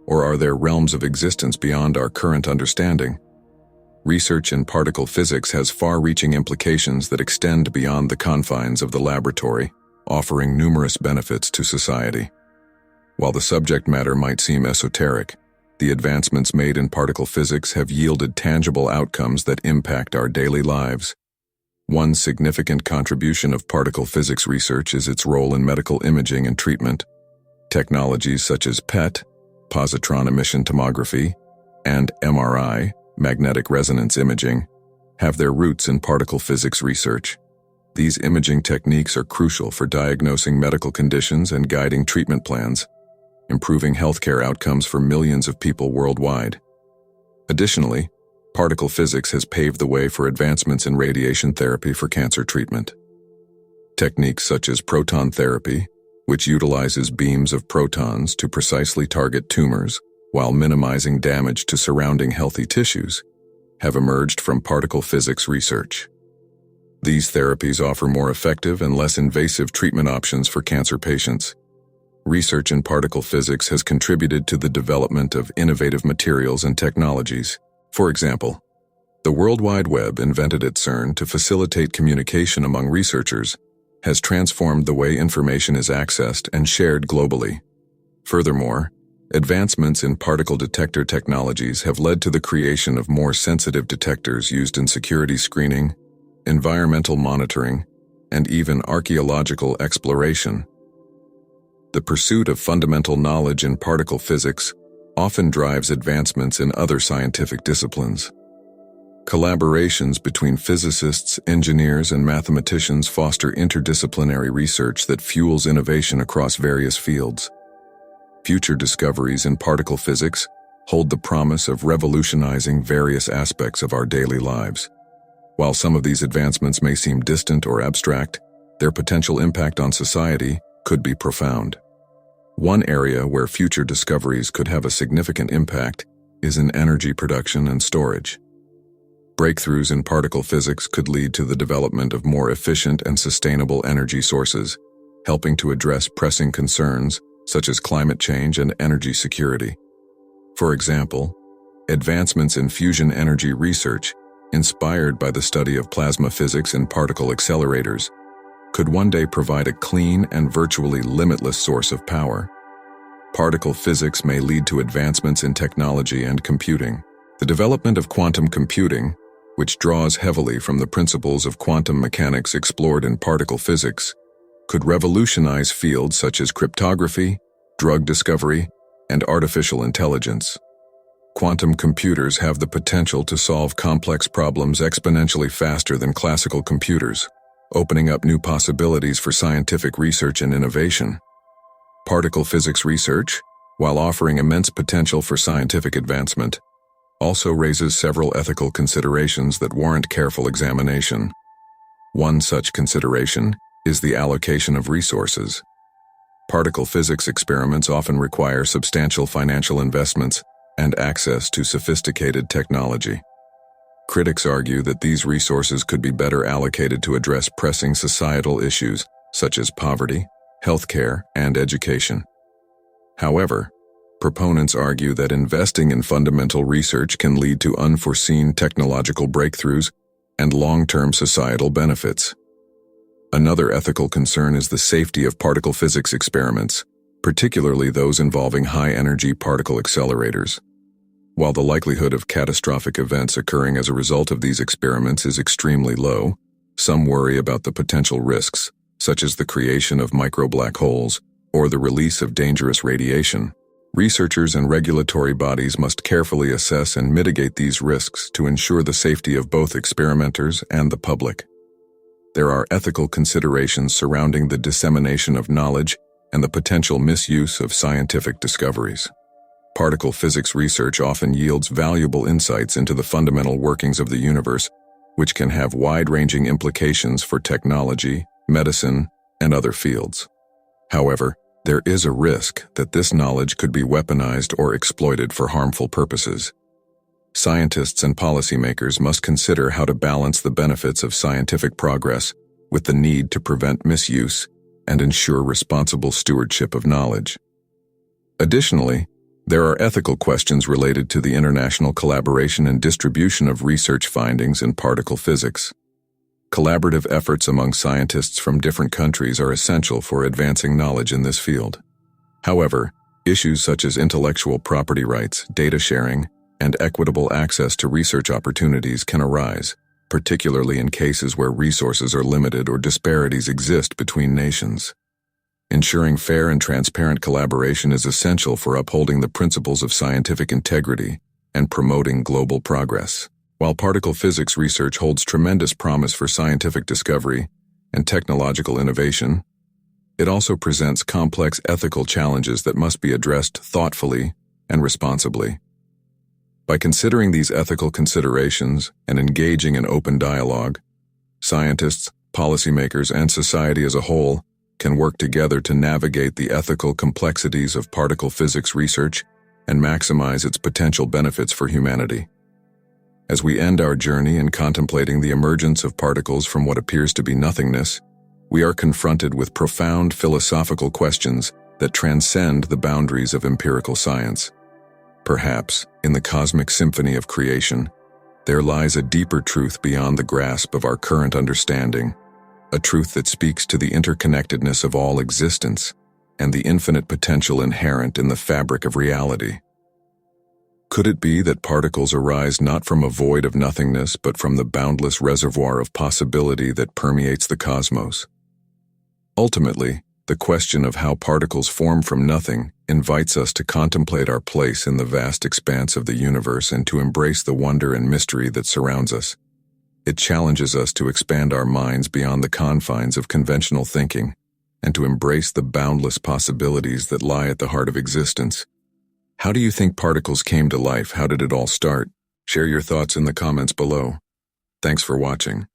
Or are there realms of existence beyond our current understanding? Research in particle physics has far-reaching implications that extend beyond the confines of the laboratory, offering numerous benefits to society. While the subject matter might seem esoteric, the advancements made in particle physics have yielded tangible outcomes that impact our daily lives. One significant contribution of particle physics research is its role in medical imaging and treatment. Technologies such as PET, positron emission tomography, and MRI, magnetic resonance imaging, have their roots in particle physics research. These imaging techniques are crucial for diagnosing medical conditions and guiding treatment plans, improving healthcare outcomes for millions of people worldwide. Additionally, particle physics has paved the way for advancements in radiation therapy for cancer treatment. Techniques such as proton therapy, which utilizes beams of protons to precisely target tumors while minimizing damage to surrounding healthy tissues, have emerged from particle physics research. These therapies offer more effective and less invasive treatment options for cancer patients. Research in particle physics has contributed to the development of innovative materials and technologies. For example, the World Wide Web, invented at CERN to facilitate communication among researchers, has transformed the way information is accessed and shared globally. Furthermore, advancements in particle detector technologies have led to the creation of more sensitive detectors used in security screening, environmental monitoring, and even archaeological exploration. The pursuit of fundamental knowledge in particle physics often drives advancements in other scientific disciplines. Collaborations between physicists, engineers, and mathematicians foster interdisciplinary research that fuels innovation across various fields. Future discoveries in particle physics hold the promise of revolutionizing various aspects of our daily lives. While some of these advancements may seem distant or abstract, their potential impact on society could be profound. One area where future discoveries could have a significant impact is in energy production and storage. Breakthroughs in particle physics could lead to the development of more efficient and sustainable energy sources, helping to address pressing concerns such as climate change and energy security. For example, advancements in fusion energy research, inspired by the study of plasma physics and particle accelerators, could one day provide a clean and virtually limitless source of power. Particle physics may lead to advancements in technology and computing. The development of quantum computing, which draws heavily from the principles of quantum mechanics explored in particle physics, could revolutionize fields such as cryptography, drug discovery, and artificial intelligence. Quantum computers have the potential to solve complex problems exponentially faster than classical computers, opening up new possibilities for scientific research and innovation. Particle physics research, while offering immense potential for scientific advancement, also raises several ethical considerations that warrant careful examination. One such consideration is the allocation of resources. Particle physics experiments often require substantial financial investments and access to sophisticated technology. Critics argue that these resources could be better allocated to address pressing societal issues such as poverty, healthcare, and education. However, proponents argue that investing in fundamental research can lead to unforeseen technological breakthroughs and long-term societal benefits. Another ethical concern is the safety of particle physics experiments, particularly those involving high-energy particle accelerators. While the likelihood of catastrophic events occurring as a result of these experiments is extremely low, Some worry about the potential risks, such as the creation of micro-black holes or the release of dangerous radiation. Researchers and regulatory bodies must carefully assess and mitigate these risks to ensure the safety of both experimenters and the public. There are ethical considerations surrounding the dissemination of knowledge and the potential misuse of scientific discoveries. Particle physics research often yields valuable insights into the fundamental workings of the universe, which can have wide-ranging implications for technology, medicine, and other fields. However, there is a risk that this knowledge could be weaponized or exploited for harmful purposes. Scientists and policymakers must consider how to balance the benefits of scientific progress with the need to prevent misuse and ensure responsible stewardship of knowledge. Additionally, there are ethical questions related to the international collaboration and distribution of research findings in particle physics. Collaborative efforts among scientists from different countries are essential for advancing knowledge in this field. However, issues such as intellectual property rights, data sharing, and equitable access to research opportunities can arise, particularly in cases where resources are limited or disparities exist between nations. Ensuring fair and transparent collaboration is essential for upholding the principles of scientific integrity and promoting global progress. While particle physics research holds tremendous promise for scientific discovery and technological innovation, it also presents complex ethical challenges that must be addressed thoughtfully and responsibly. By considering these ethical considerations and engaging in open dialogue, scientists, policymakers, and society as a whole can work together to navigate the ethical complexities of particle physics research and maximize its potential benefits for humanity. As we end our journey in contemplating the emergence of particles from what appears to be nothingness, we are confronted with profound philosophical questions that transcend the boundaries of empirical science. Perhaps, in the cosmic symphony of creation, there lies a deeper truth beyond the grasp of our current understanding, a truth that speaks to the interconnectedness of all existence and the infinite potential inherent in the fabric of reality. Could it be that particles arise not from a void of nothingness, but from the boundless reservoir of possibility that permeates the cosmos? Ultimately, the question of how particles form from nothing invites us to contemplate our place in the vast expanse of the universe and to embrace the wonder and mystery that surrounds us. It challenges us to expand our minds beyond the confines of conventional thinking and to embrace the boundless possibilities that lie at the heart of existence. How do you think particles came to life? How did it all start? Share your thoughts in the comments below. Thanks for watching.